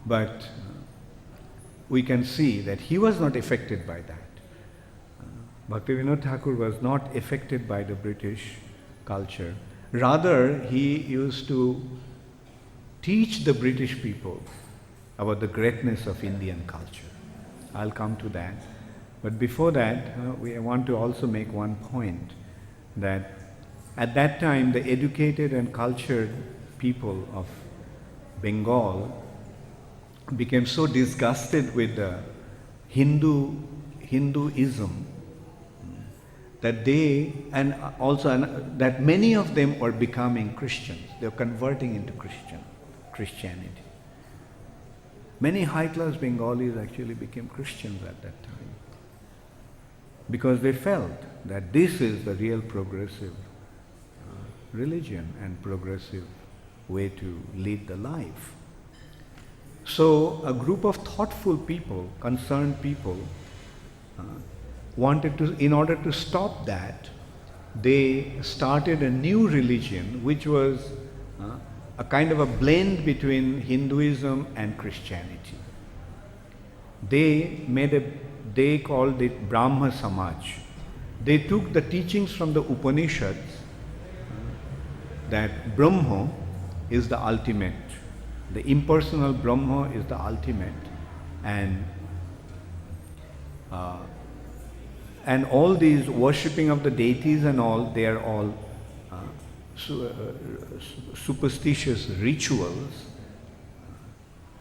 But we can see that he was not affected by that. Bhaktivinoda Thakur was not affected by the British culture. Rather, he used to teach the British people about the greatness of Indian culture. I'll come to that. But before that, we want to also make one point, that at that time the educated and cultured people of Bengal became so disgusted with the Hinduism that they, and also that many of them were becoming Christians. They were converting into Christianity. Many high-class Bengalis actually became Christians at that time because they felt that this is the real progressive religion and progressive way to lead the life. So a group of thoughtful people, concerned people, wanted to, in order to stop that, they started a new religion which was a kind of a blend between Hinduism and Christianity. They called it Brahma Samaj. They took the teachings from the Upanishads that Brahma is the ultimate. The impersonal Brahma is the ultimate, and all these worshipping of the deities and all, they are all superstitious rituals.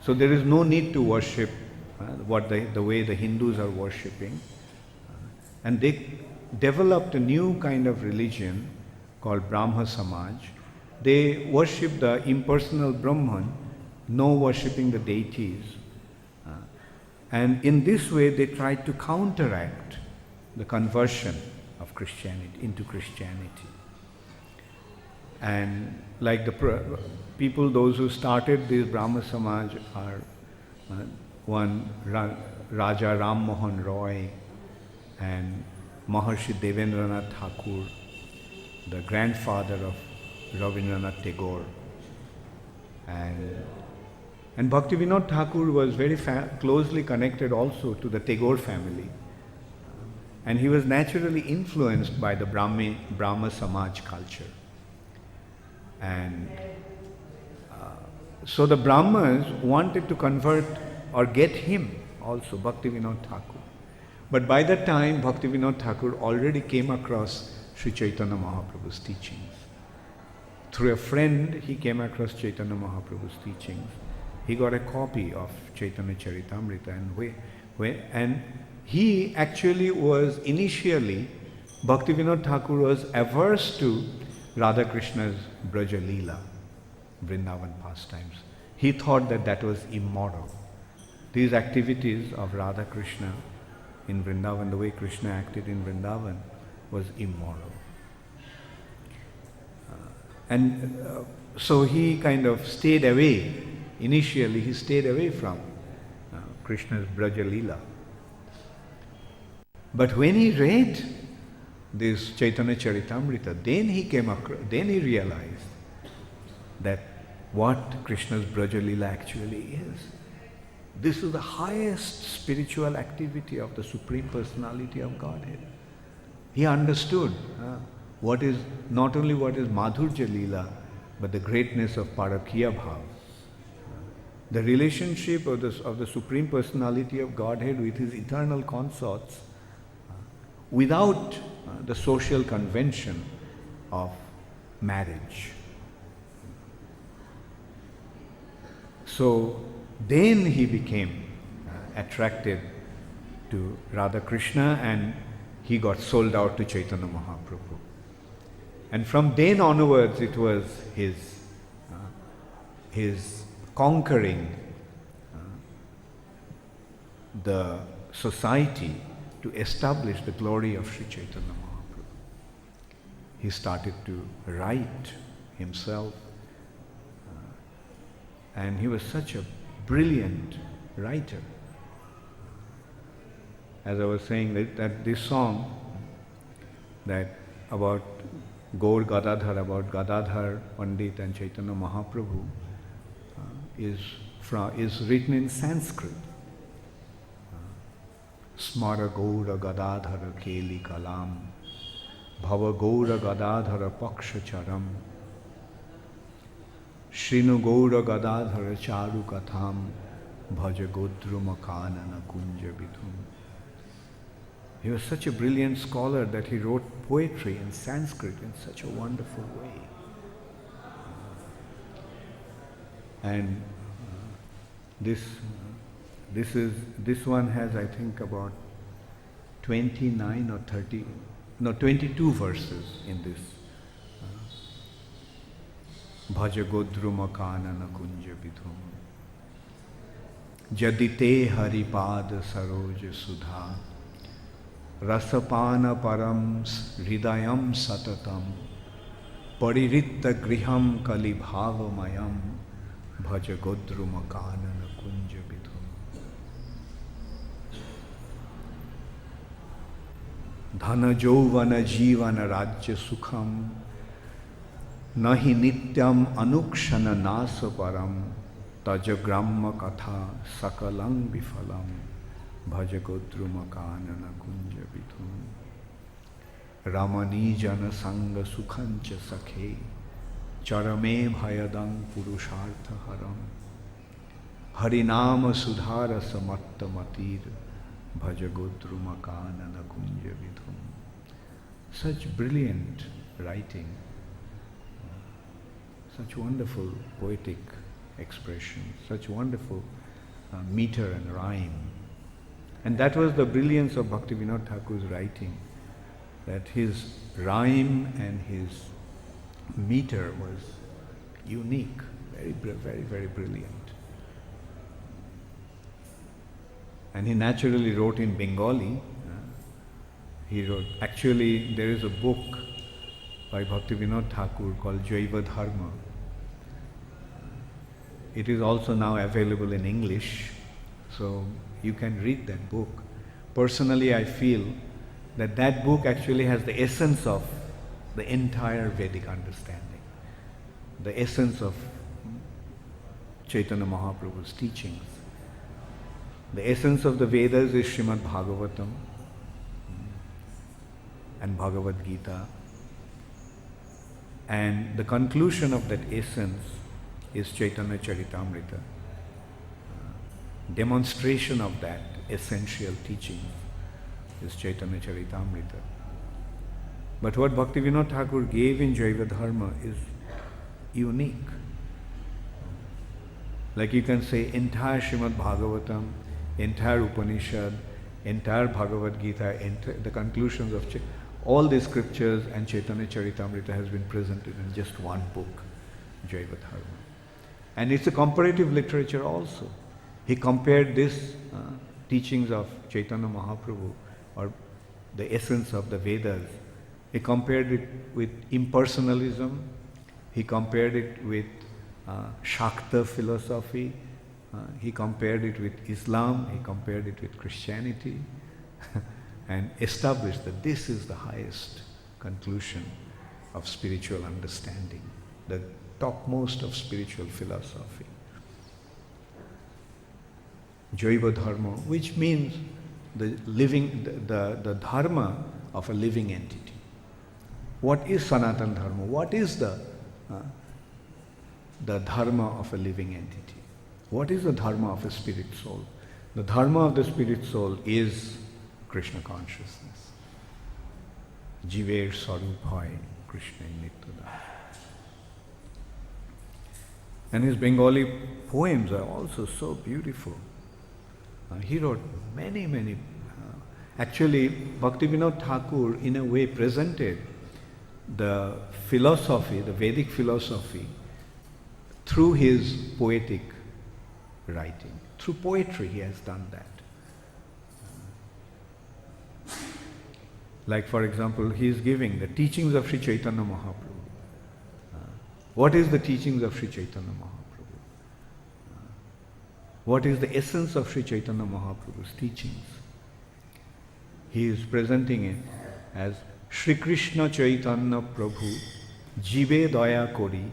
So there is no need to worship the way the Hindus are worshipping. And they developed a new kind of religion called Brahma Samaj. They worship the impersonal Brahman, no worshipping the deities. And in this way they tried to counteract the conversion of Christianity into Christianity. And like the people, those who started this Brahma Samaj are one Raja Ram Mohan Roy and Maharshi Devendranath Thakur, the grandfather of Rabindranath Tagore. And Bhaktivinoda Thakur was very closely connected also to the Tagore family. And he was naturally influenced by the Brahma Samaj culture. And so the Brahmas wanted to convert or get him also, Bhaktivinoda Thakur. But by that time, Bhaktivinoda Thakur already came across Sri Chaitanya Mahaprabhu's teachings. Through a friend, he came across Chaitanya Mahaprabhu's teachings. He got a copy of Chaitanya Charitamrita, and he actually was initially, Bhaktivinoda Thakur was averse to Radha Krishna's Braja Leela, Vrindavan pastimes. He thought that that was immoral. These activities of Radha Krishna in Vrindavan, the way Krishna acted in Vrindavan, was immoral. So he kind of stayed away. Initially, he stayed away from Krishna's Braja Leela. But when he read this Chaitanya Charitamrita, then he realized that what Krishna's Braja Leela actually is. This is the highest spiritual activity of the Supreme Personality of Godhead. He understood what is not only what is Madhurya Leela, but the greatness of Parakya Bhav. The relationship of the Supreme Personality of Godhead with his eternal consorts without the social convention of marriage. So then he became attracted to Radha Krishna, and he got sold out to Chaitanya Mahaprabhu. And from then onwards it was his conquering the society to establish the glory of Sri Chaitanya Mahaprabhu. He started to write himself, and he was such a brilliant writer. As I was saying, that this song that about Gaur Gadadhar, about Gadadhara Pandit and Chaitanya Mahaprabhu, is written in Sanskrit. Smara Gaura Gadadhara Keli Kalam, Bhava Gaura Gadadhara Paksha Charam, Shrinu Gaura Gadadhara Charu Katham, Bhaja Godruma Kanana Kunja Bidhum. He was such a brilliant scholar that he wrote poetry in Sanskrit in such a wonderful way. And This, this one has, I think, about 29 or 30, no, 22 verses in this. Bhaja Godruma Kanana Kunja Vidhum Jadite Haripad Saroj Sudha Rasapana Param Hridayam Satatam Pariritta Griham Kalibhavamayam Bhaja Godruma Kanana Kunja Vidhum Dhana Jovana Jivana Rajya Sukham Nahi Nityam Anukshana Nasa Param Tajagramma Katha Sakalang Bifalam Bhajagodruma Kanana Kunja Vidhum Ramani Jana Sanga Sukhancha Sakhe Charame Bhayadang Purushartha Haram Harinama Sudhara Samatta Matir Bhajagodruma Kanana Kunja Vidhum. Such brilliant writing, such wonderful poetic expression, such wonderful meter and rhyme. And that was the brilliance of Bhaktivinoda Thakur's writing, that his rhyme and his meter was unique, very brilliant. And he naturally wrote in Bengali. He wrote, actually there is a book by Bhaktivinoda Thakur called Jaiva Dharma. It is also now available in English, so you can read that book. Personally, I feel that that book actually has the essence of the entire Vedic understanding, the essence of Chaitanya Mahaprabhu's teachings. The essence of the Vedas is Srimad Bhagavatam and Bhagavad Gita, and the conclusion of that essence is Chaitanya Charitamrita. Demonstration of that essential teaching is Chaitanya Charitamrita. But what Bhaktivinoda Thakur gave in Jaiva Dharma is unique. Like you can say entire Srimad Bhagavatam, entire Upanishad, entire Bhagavad Gita, the conclusions of all the scriptures and Chaitanya Charitamrita has been presented in just one book, Jaiva Dharma. And it's a comparative literature also. He compared this teachings of Chaitanya Mahaprabhu, or the essence of the Vedas, he compared it with impersonalism, he compared it with Shakta philosophy, he compared it with Islam, he compared it with Christianity, and established that this is the highest conclusion of spiritual understanding, the topmost of spiritual philosophy. Jaiva Dharma, which means the living, the dharma of a living entity. What is Sanatana Dharma? What is the dharma of a living entity? What is the dharma of a spirit soul? The dharma of the spirit soul is Krishna consciousness. Jiver Sarup Hoy, Krishna Nityada. And his Bengali poems are also so beautiful. He wrote many. Actually, Bhaktivinoda Thakur in a way presented the philosophy, the Vedic philosophy, through his poetic writing. Through poetry he has done that. Like for example, he is giving the teachings of Sri Chaitanya Mahaprabhu. What is the teachings of Sri Chaitanya Mahaprabhu? What is the essence of Sri Chaitanya Mahaprabhu's teachings? He is presenting it as Shri Krishna Chaitanya Prabhu Jive Daya Kori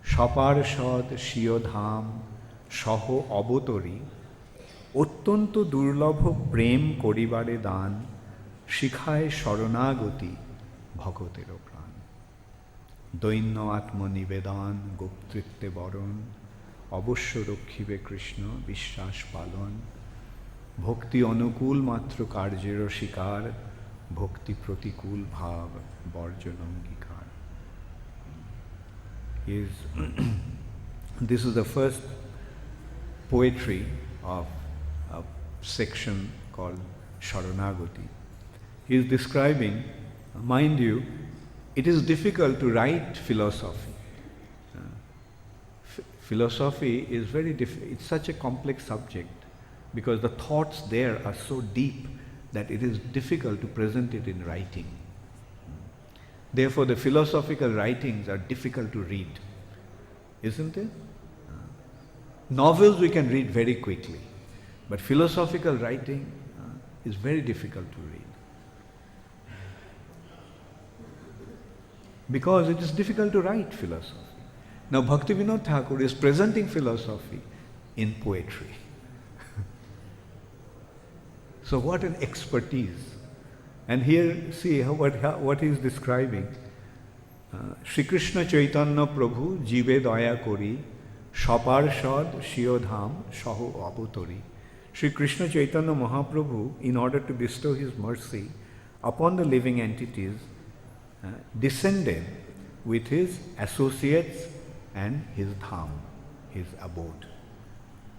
Shaparshad Shiyodham Shaho Abotori Ottonto Durlabh Prem Koribare Dan Shikhaye Sharanagati Bhagotero Pran Doinno Atma Nivedan Goptritte Baron Obosho Rokhibe Krishna Vishwas Palon Bhakti Anukul Matra Karjero Shikar Bhakti Pratikul Bhav Borjanangikar. This is the first poetry of a section called Sharanagati. He is describing, mind you, it is difficult to write philosophy. Philosophy is very it's such a complex subject because the thoughts there are so deep that it is difficult to present it in writing. Therefore, the philosophical writings are difficult to read, isn't it? Novels we can read very quickly, but philosophical writing is very difficult to read. Because it is difficult to write philosophy. Now, Bhaktivinoda Thakura is presenting philosophy in poetry. So what an expertise. And here, see what he is describing. Shri Krishna Chaitanya Prabhu Jive Daya Kori Shaparshad Shiyodham Shaho Abutori. Shri Krishna Chaitanya Mahaprabhu, in order to bestow his mercy upon the living entities, descended with his associates and his dham, his abode.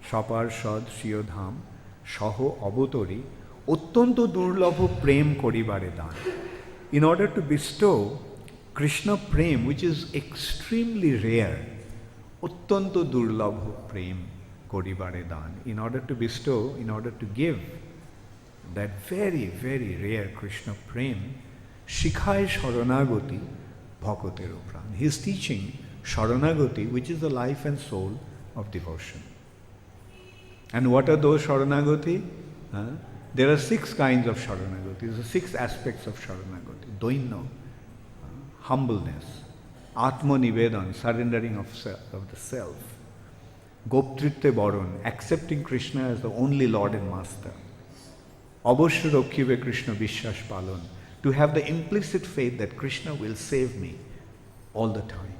Shaparshad Shiyodham Shaho Abutori Ottanto Durlabho Prem Koribare Dan. In order to bestow Krishna Prem, which is extremely rare, Ottanto Durlabho Prem Koribare Dan. In order to bestow, in order to give that very, very rare Krishna Prem, Shikhai Sharanagati Bhakotero Pran. He is teaching Sharanagati, which is the life and soul of devotion. And what are those Sharanagati? There are 6 kinds of Sharanagati. There are 6 aspects of Sharanagati. Doino, humbleness. Atma Nivedan, surrendering of the self. Goptritte Baron, accepting Krishna as the only Lord and Master. Abhashya Rakhibe Krishna Vishwas Palon, to have the implicit faith that Krishna will save me all the time.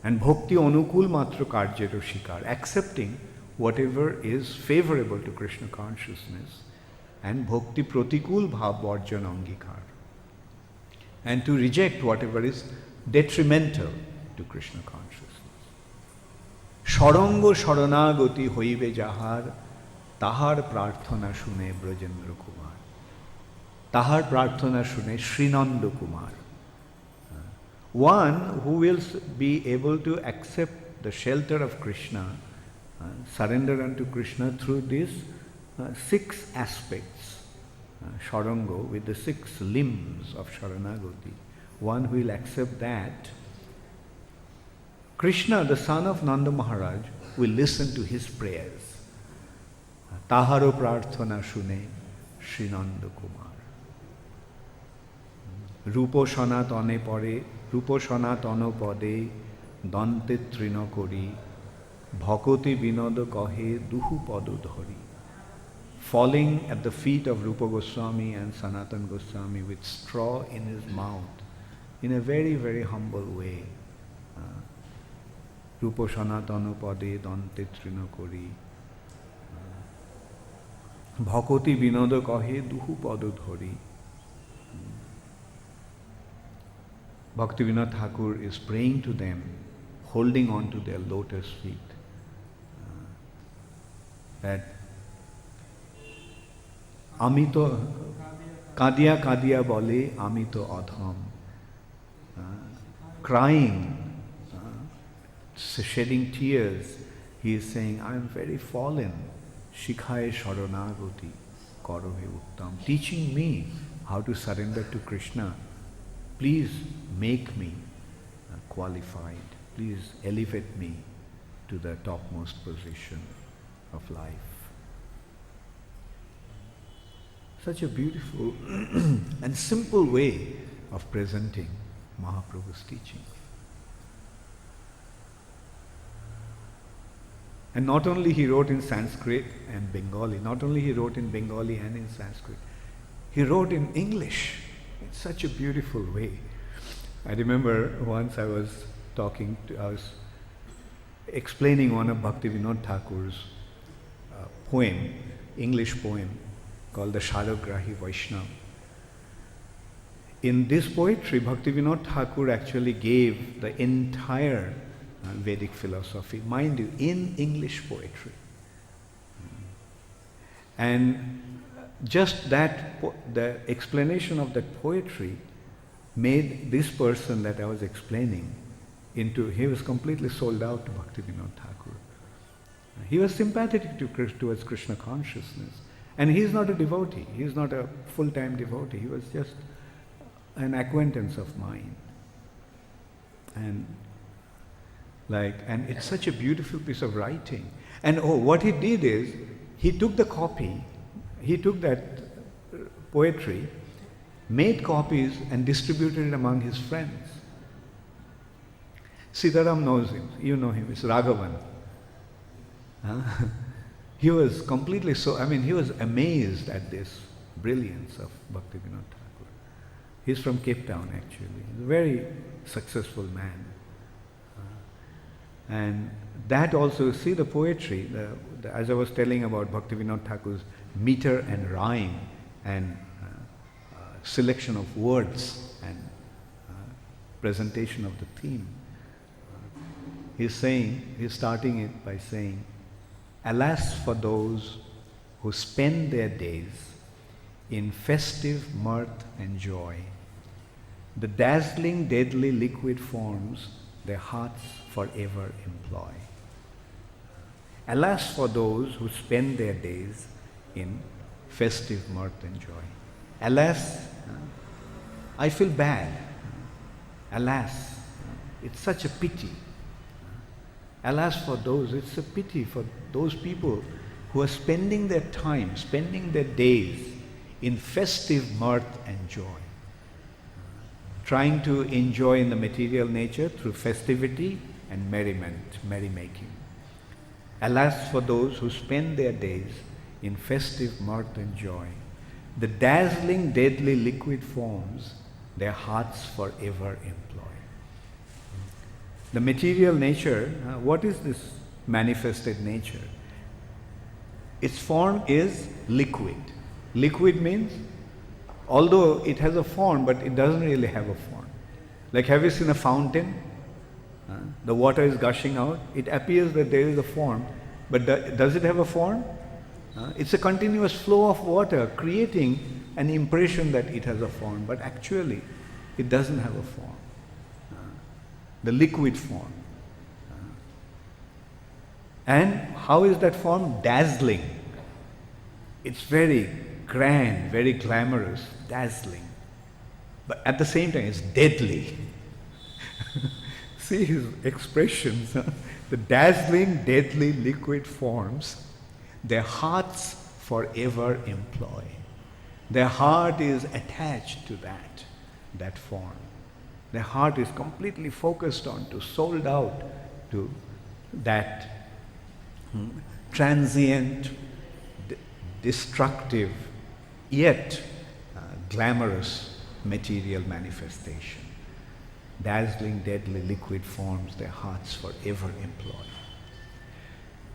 And Bhakti Anukul Matra Karjero Shikar, accepting whatever is favorable to Krishna consciousness, and Bhakti Pratikul Bhav Varjan Angikar, and to reject whatever is detrimental to Krishna consciousness. Sharango Sharanagati Hoibe Jahar Tahar Prarthana Shune Brajendra Kumar. Tahar Prarthana Shune Srinanda Kumar. One who will be able to accept the shelter of Krishna, surrender unto Krishna through these 6 aspects, Sharango, with the 6 limbs of Sharanagati. One who will accept that, Krishna, the son of Nanda Maharaj, will listen to his prayers. Taharo Prarthana Shune Srinanda Kumar. Rupo Sanatane Pare, Rupo Sanatana Pade, Dante Trina Kori, Bhakoti Vinoda Kahe, Duhu Pado Dhari. Falling at the feet of Rupa Goswami and Sanatan Goswami with straw in his mouth, in a very, very humble way. Rupa Sanatana Pade, Dante Trina Kori, Bhakoti Vinoda Kahe, Duhu Pado Dhari. Bhaktivinoda Thakur is praying to them, holding on to their lotus feet, that Amito Kadia Kadia Bole Amito Adham, crying, shedding tears, he is saying, I am very fallen. Shikhaye Sharanagati Karove Uttam, teaching me how to surrender to Krishna. Please make me qualified. Please elevate me to the topmost position of life. Such a beautiful and simple way of presenting Mahaprabhu's teaching. And not only he wrote in Sanskrit and Bengali, not only he wrote in Bengali and in Sanskrit, he wrote in English in such a beautiful way. I remember once I was explaining one of Bhaktivinoda Thakur's poem, English poem, called the Sharagrahi Vaishnava. In this poetry, Bhaktivinoda Thakur actually gave the entire Vedic philosophy, mind you, in English poetry. And just that, the explanation of that poetry made this person that I was explaining into, he was completely sold out to Bhaktivinoda Thakura. He was sympathetic towards Krishna consciousness. And he is not a devotee, he is not a full-time devotee, he was just an acquaintance of mine. And it's such a beautiful piece of writing. And what he did is, he took the copy, he took that poetry, made copies and distributed it among his friends. Sitaram knows him, you know him, it's Raghavan. He was completely he was amazed at this brilliance of Bhaktivinoda Thakura. He's from Cape Town actually, he's a very successful man. And that also, see the poetry, as I was telling about Bhaktivinoda Thakur's meter and rhyme and selection of words and presentation of the theme. He's starting it by saying, alas for those who spend their days in festive mirth and joy, the dazzling deadly liquid forms their hearts forever employ. Alas for those who spend their days in festive mirth and joy. Alas, I feel bad. Alas, it's such a pity. Alas for those, it's a pity for those people who are spending their time, spending their days in festive mirth and joy. Trying to enjoy in the material nature through festivity and merrymaking. Alas for those who spend their days in festive mirth and joy. The dazzling deadly liquid forms their hearts forever employ. The material nature, what is this manifested nature? Its form is liquid. Liquid means, although it has a form, but it doesn't really have a form. Like, have you seen a fountain? The water is gushing out. It appears that there is a form, but does it have a form? It's a continuous flow of water creating an impression that it has a form, but actually it doesn't have a form. The liquid form. And how is that form? Dazzling. It's very grand, very glamorous, dazzling. But at the same time, it's deadly. See his expressions. The dazzling, deadly liquid forms their hearts forever employ. Their heart is attached to that form. Their heart is completely focused on, sold out to that transient, destructive, yet glamorous material manifestation. Dazzling, deadly liquid forms their hearts forever employ.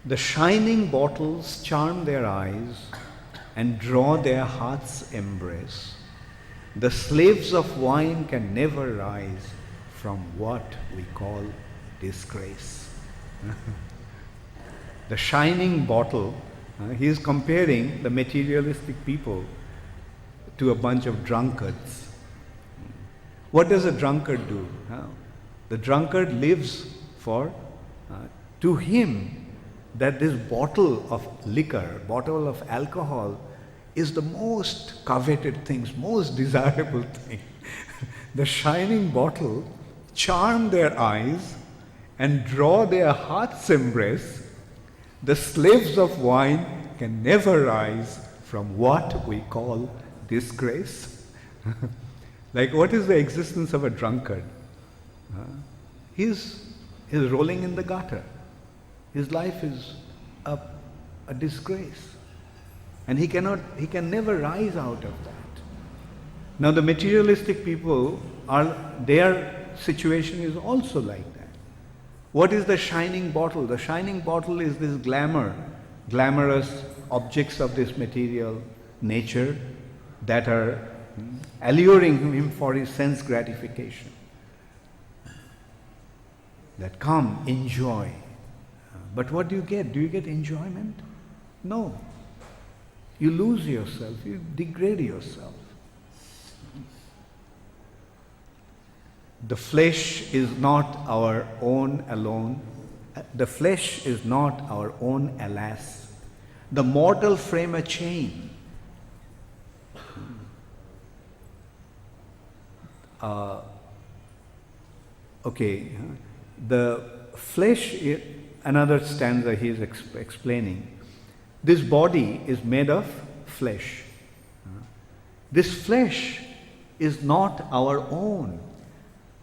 The shining bottles charm their eyes and draw their hearts' embrace. The slaves of wine can never rise from what we call disgrace. The shining bottle, he is comparing the materialistic people to a bunch of drunkards. What does a drunkard do? The drunkard lives to him, that this bottle of liquor, bottle of alcohol, is the most coveted thing, most desirable thing. The shining bottle charm their eyes and draw their heart's embrace. The slaves of wine can never rise from what we call disgrace. Like, what is the existence of a drunkard? He's rolling in the gutter. His life is a disgrace. And he can never rise out of that. Now the materialistic people, their situation is also like that. What is the shining bottle? The shining bottle is this glamorous objects of this material nature that are alluring him for his sense gratification. that come, enjoy. But what do you get? Do you get enjoyment? No. You lose yourself, you degrade yourself. The flesh is not our own alone. The flesh is not our own, alas. The mortal frame a chain. The flesh, another stanza he is explaining. This body is made of flesh. This flesh is not our own.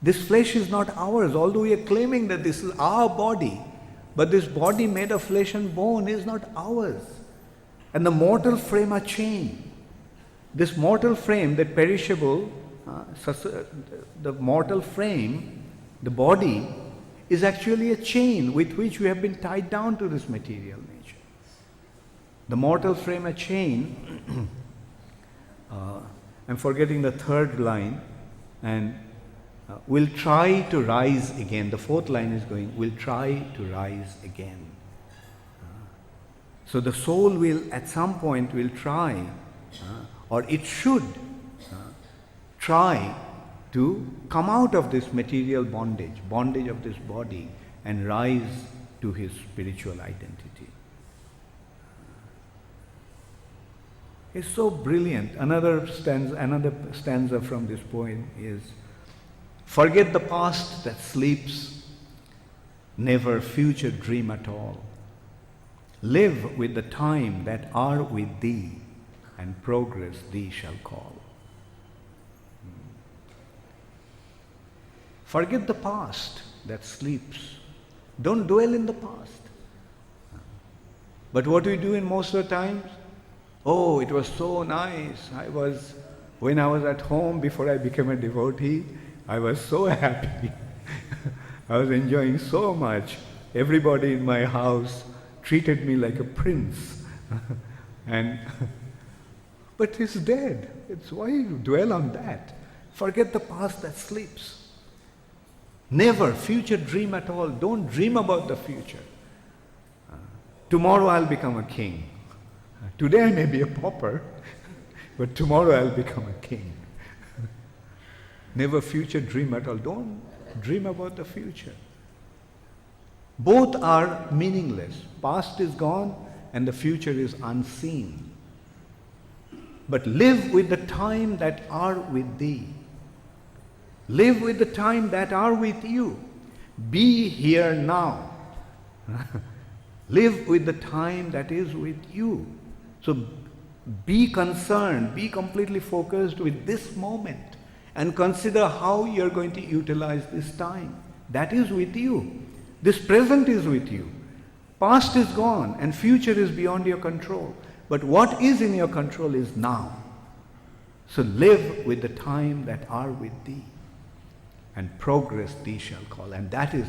This flesh is not ours, although we are claiming that this is our body. But this body made of flesh and bone is not ours. And the mortal frame a chain. This mortal frame, that perishable, the mortal frame, the body, is actually a chain with which we have been tied down to this material nature. The mortal frame a chain, I'm forgetting the third line, and will try to rise again. The fourth line is going, will try to rise again. So the soul will, at some point, will try, or it should try to come out of this material bondage of this body, and rise to his spiritual identity. It's so brilliant. Another stanza from this poem is, forget the past that sleeps, never future dream at all. Live with the time that are with thee, and progress thee shall call. Forget the past that sleeps. Don't dwell in the past. But what we do in most of the times? Oh, it was so nice. When I was at home before I became a devotee, I was so happy. I was enjoying so much. Everybody in my house treated me like a prince. But it's dead. It's why you dwell on that. Forget the past that sleeps. Never future dream at all. Don't dream about the future. Tomorrow I'll become a king. Today I may be a pauper, but tomorrow I'll become a king. Never future dream at all. Don't dream about the future. Both are meaningless. Past is gone and the future is unseen. But live with the time that are with thee. Live with the time that are with you. Be here now. Live with the time that is with you. So be concerned, be completely focused with this moment, and consider how you are going to utilize this time. That is with you. This present is with you. Past is gone and future is beyond your control. But what is in your control is now. So live with the time that are with thee, and progress thee shall call. And that is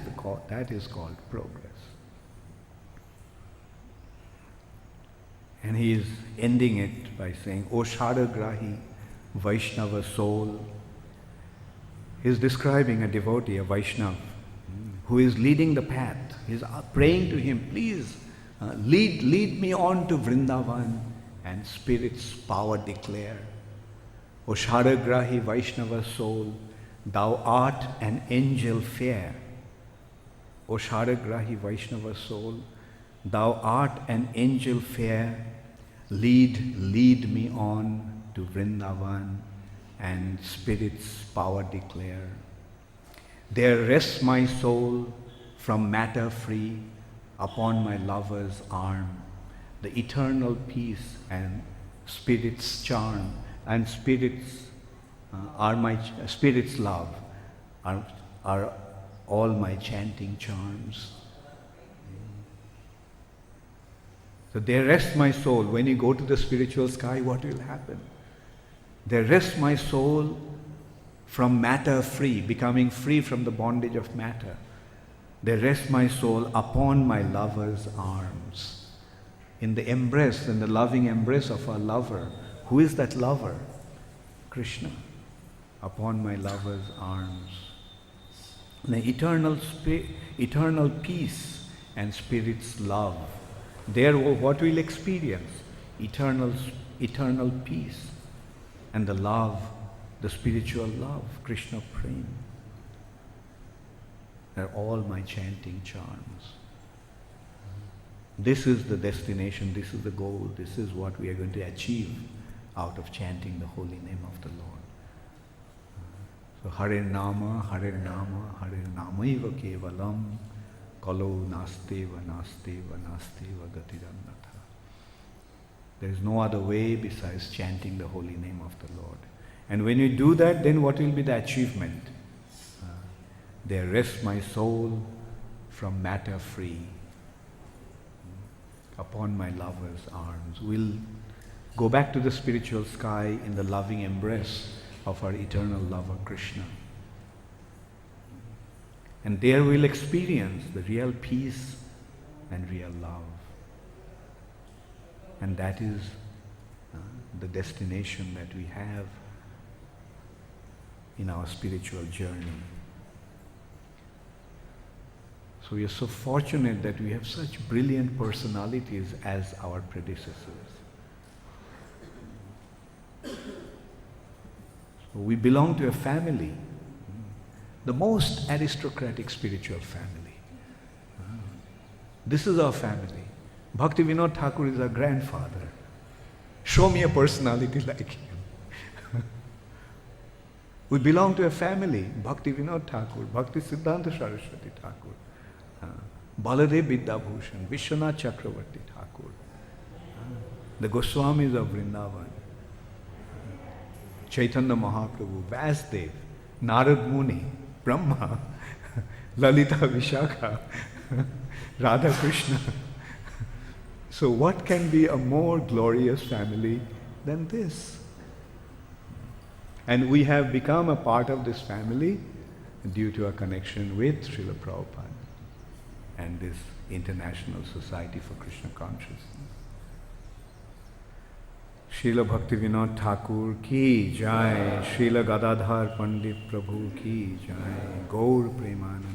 called progress. And he is ending it by saying, O Shadagrahi, Vaishnava soul. He is describing a devotee, a Vaishnava, who is leading the path. He is praying to him, please lead me on to Vrindavan and Spirit's power declare. O Shadagrahi, Vaishnava soul, thou art an angel fair. O Shadagrahi, Vaishnava soul, thou art an angel fair. Lead me on to Vrindavan and Spirit's power declare. There rests my soul from matter free upon my lover's arm, the eternal peace and Spirit's charm, and Spirit's Spirit's love are all my chanting charms. So there rests my soul. When you go to the spiritual sky, what will happen? There rests my soul from matter free, becoming free from the bondage of matter. There rests my soul upon my lover's arms. In the embrace, in the loving embrace of our lover. Who is that lover? Krishna. Upon my lover's arms. The eternal peace and spirit's love. There what we'll experience? Eternal peace and the love, the spiritual love, Krishna Prem. They're all my chanting charms. This is the destination, this is the goal, this is what we are going to achieve out of chanting the holy name of the Lord. So Hare Nama, Hare Nama, Hare Namaiva Kevalam, Kalo Nasteva, Nasteva, Nasteva Gatirannatha. There is no other way besides chanting the holy name of the Lord. And when you do that, then what will be the achievement? There rests my soul from matter free. Upon my lover's arms. We'll go back to the spiritual sky in the loving embrace of our eternal lover Krishna. And there we'll experience the real peace and real love. And that is the destination that we have in our spiritual journey. So we are so fortunate that we have such brilliant personalities as our predecessors. So we belong to a family, the most aristocratic spiritual family. This is our family. Bhaktivinoda Thakura is our grandfather. Show me a personality like him. We belong to a family. Bhaktivinoda Thakura, Bhakti Siddhanta Saraswati Thakur, Baladev Vidyabhushan, Vishwanath Chakravarti Thakur, the Goswamis of Vrindavan, Chaitanya Mahaprabhu, Vasudev, Narad Muni, Brahma, Lalita Vishakha, Radha Krishna. So what can be a more glorious family than this? And we have become a part of this family due to our connection with Srila Prabhupada and this International Society for Krishna Consciousness. Srila Bhaktivinoda Thakur ki jai, Srila Gadadhara Pandit Prabhu ki jai, Gaur Preeminent.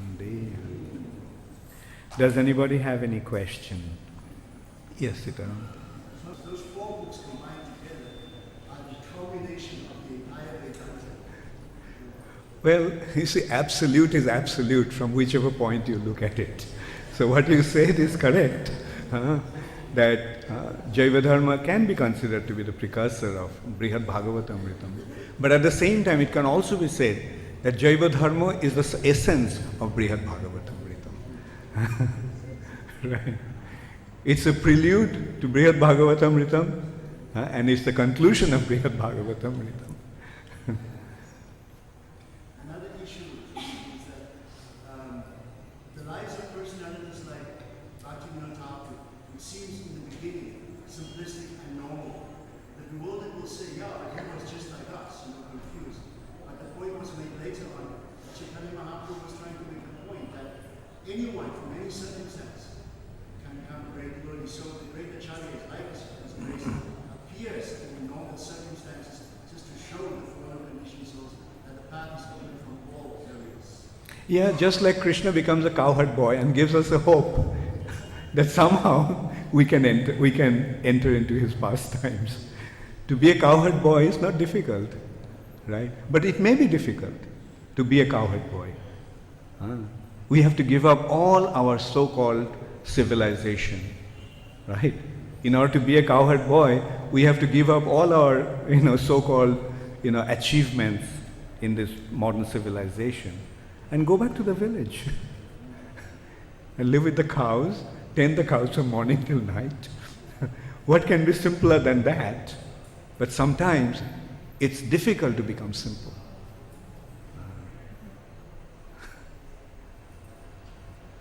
Does anybody have any question? Yes, Sitaram. Those four books combined together are the culmination of the entire Vedanta. Well, you see, absolute is absolute from whichever point you look at it. So what you said is correct, that Jaiva can be considered to be the precursor of Brihad Bhagavatamritam. But at the same time, it can also be said that Jaiva Dharma is the essence of Brihad Bhagavatamritam. Right? It's a prelude to Brihad Bhagavatamritam, and it's the conclusion of Brihad Bhagavatamritam. Another issue is that the lives of personalities like Bhaktivinoda Thakur, it seems in the beginning simplistic and normal. The bewildered will say, yeah, but he was just like us, confused. But the point was made later on. Chaitanya Mahaprabhu was trying to make the point that anyone from any circumstance can become a great devotee. So the great Acharya is like us, because grace appears in normal circumstances just to show the fallen conditioned souls that the path is open from all areas. Yeah, just like Krishna becomes a cowherd boy and gives us a hope that somehow we can enter into his pastimes. To be a cowherd boy is not difficult, right? But it may be difficult to be a cowherd boy. We have to give up all our so-called civilization, right? In order to be a cowherd boy, we have to give up all our, so-called, achievements in this modern civilization and go back to the village and live with the cows, tend the cows from morning till night. What can be simpler than that? But sometimes it's difficult to become simple.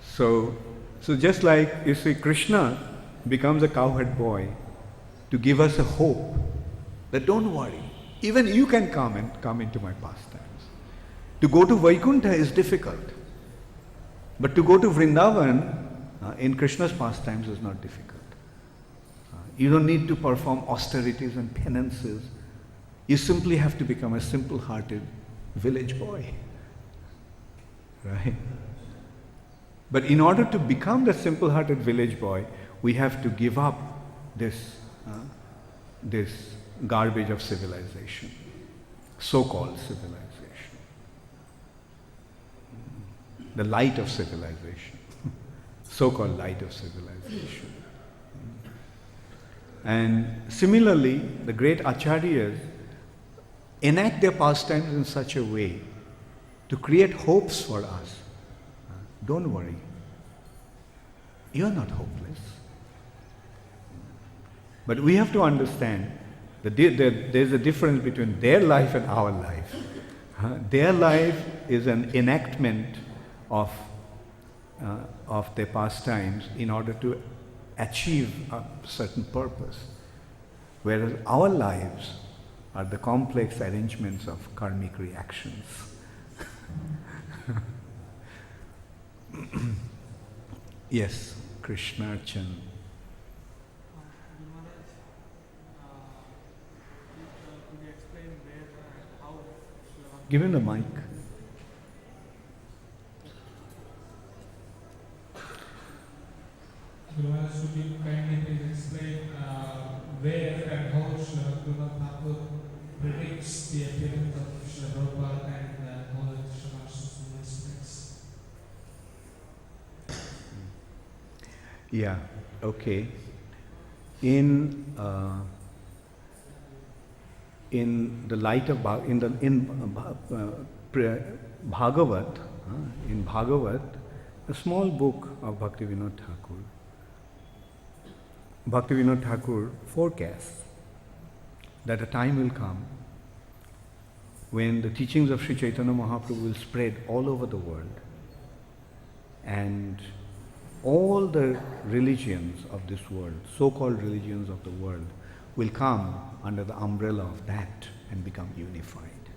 So just like, you see, Krishna becomes a cowherd boy to give us a hope that don't worry, even you can come into my pastimes. To go to Vaikuntha is difficult, but to go to Vrindavan in Krishna's pastimes is not difficult. You don't need to perform austerities and penances. You simply have to become a simple-hearted village boy, right? But in order to become the simple-hearted village boy, we have to give up this, this garbage of civilization, so-called civilization, the light of civilization, so-called light of civilization. And similarly, the great acharyas enact their pastimes in such a way to create hopes for us. Don't worry, you are not hopeless. But we have to understand that there's a difference between their life and our life. Their life is an enactment of their pastimes in order to achieve a certain purpose, whereas our lives are the complex arrangements of karmic reactions. Yes, Krishna Chan. Give him the mic. Glamorous, would you kindly please explain where and how Shri Bhaktivinoda Thakura predicts the appearance of Shri Prabhupada and how the Krishna consciousness spreads? Yeah, okay. In the light of Bhagavat, in Bhagavat, a small book of Bhaktivinoda Thakura, Bhaktivinoda Thakur forecasts that a time will come when the teachings of Sri Chaitanya Mahaprabhu will spread all over the world, and all the religions of this world, so-called religions of the world, will come under the umbrella of that and become unified.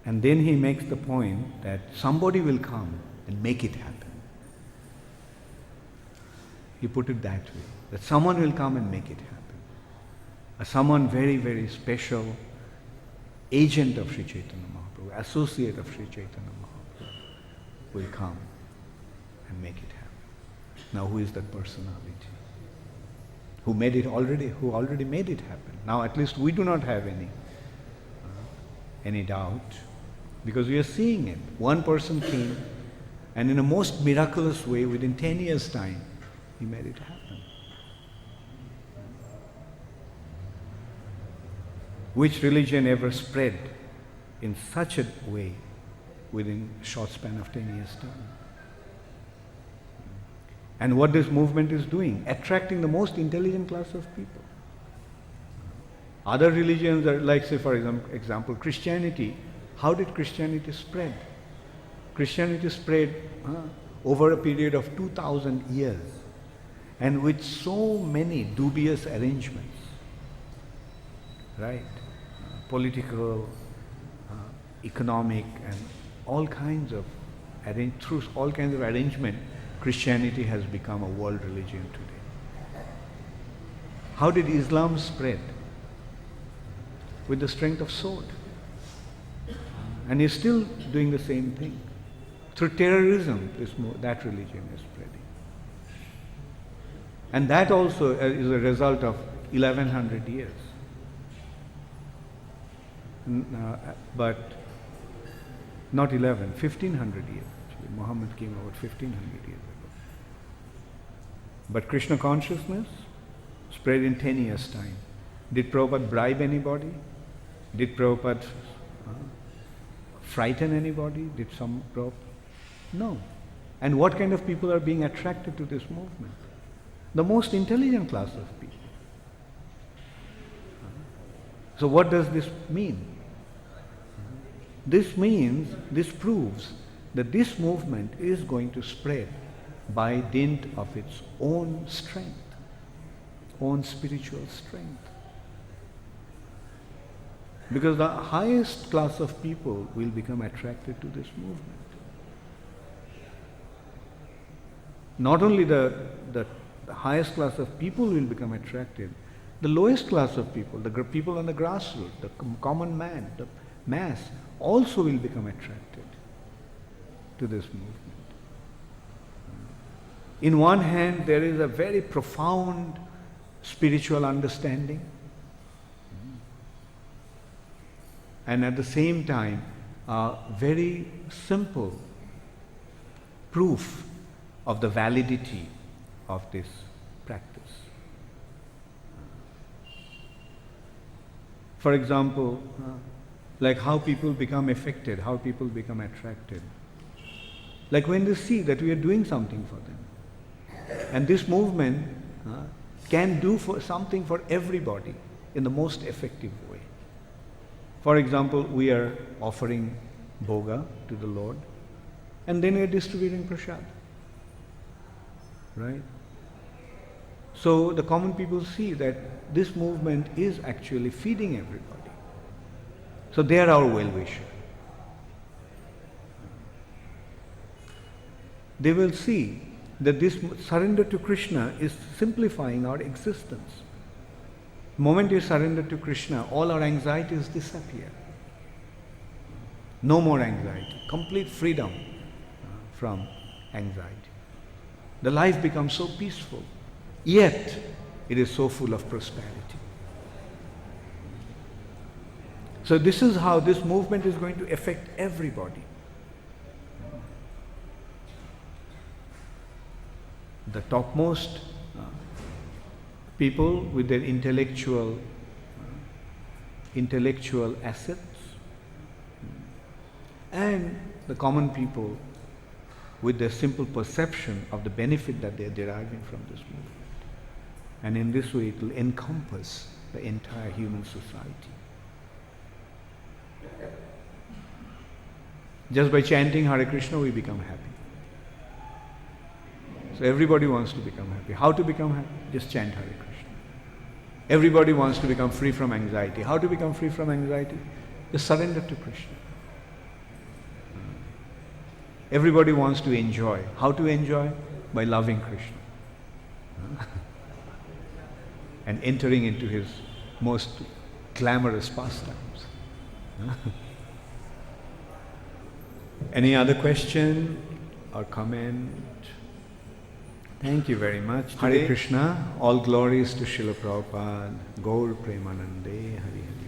And then he makes the point that somebody will come and make it happen. He put it that way, that someone will come and make it happen. Someone very, very special, agent of Sri Chaitanya Mahaprabhu, associate of Sri Chaitanya Mahaprabhu, will come and make it happen. Now who is that personality? Who already made it happen? Now at least we do not have any doubt, because we are seeing it. One person came, and in a most miraculous way, within 10 years' time, he made it happen. Which religion ever spread in such a way within a short span of 10 years' time? And what this movement is doing, attracting the most intelligent class of people. Other religions are like, say for example, Christianity. How did Christianity spread? Christianity spread over a period of 2000 years, and with so many dubious arrangements, right? Political, economic, and all kinds of through all kinds of arrangement, Christianity has become a world religion today. How did Islam spread? With the strength of sword. And is still doing the same thing. Through terrorism, that religion is spreading. And that also is a result of 1100 years. But not 1500 years. Actually. Muhammad came about 1500 years ago. But Krishna consciousness spread in 10 years' time. Did Prabhupada bribe anybody? Did Prabhupada frighten anybody? Did some Prabhupada? No. And what kind of people are being attracted to this movement? The most intelligent class of people. So what does this mean? This proves that this movement is going to spread by dint of its own strength, own spiritual strength. Because the highest class of people will become attracted to this movement. Not only the highest class of people will become attracted, the lowest class of people, the people on the grassroots, the common man, the mass, also will become attracted. to this movement. In one hand, there is a very profound spiritual understanding, and at the same time, a very simple proof of the validity of this practice. For example, like how people become affected, how people become attracted. Like when they see that we are doing something for them. And this movement can do something for everybody in the most effective way. For example, we are offering bhoga to the Lord, and then we are distributing prasad. Right? So the common people see that this movement is actually feeding everybody. So they are our well-wisher. They will see that this surrender to Krishna is simplifying our existence. The moment you surrender to Krishna, all our anxieties disappear. No more anxiety, complete freedom from anxiety. The life becomes so peaceful, yet it is so full of prosperity. So this is how this movement is going to affect everybody. The topmost people with their intellectual assets, and the common people with their simple perception of the benefit that they are deriving from this movement. And in this way it will encompass the entire human society. Just by chanting Hare Krishna we become happy. So everybody wants to become happy. How to become happy? Just chant Hare Krishna. Everybody wants to become free from anxiety. How to become free from anxiety? Just surrender to Krishna. Everybody wants to enjoy. How to enjoy? By loving Krishna. And entering into his most glamorous pastimes. Any other question or comment? Thank you very much. Hare Krishna, all glories to Srila Prabhupada, Gaur Preeminent, Hare Hare.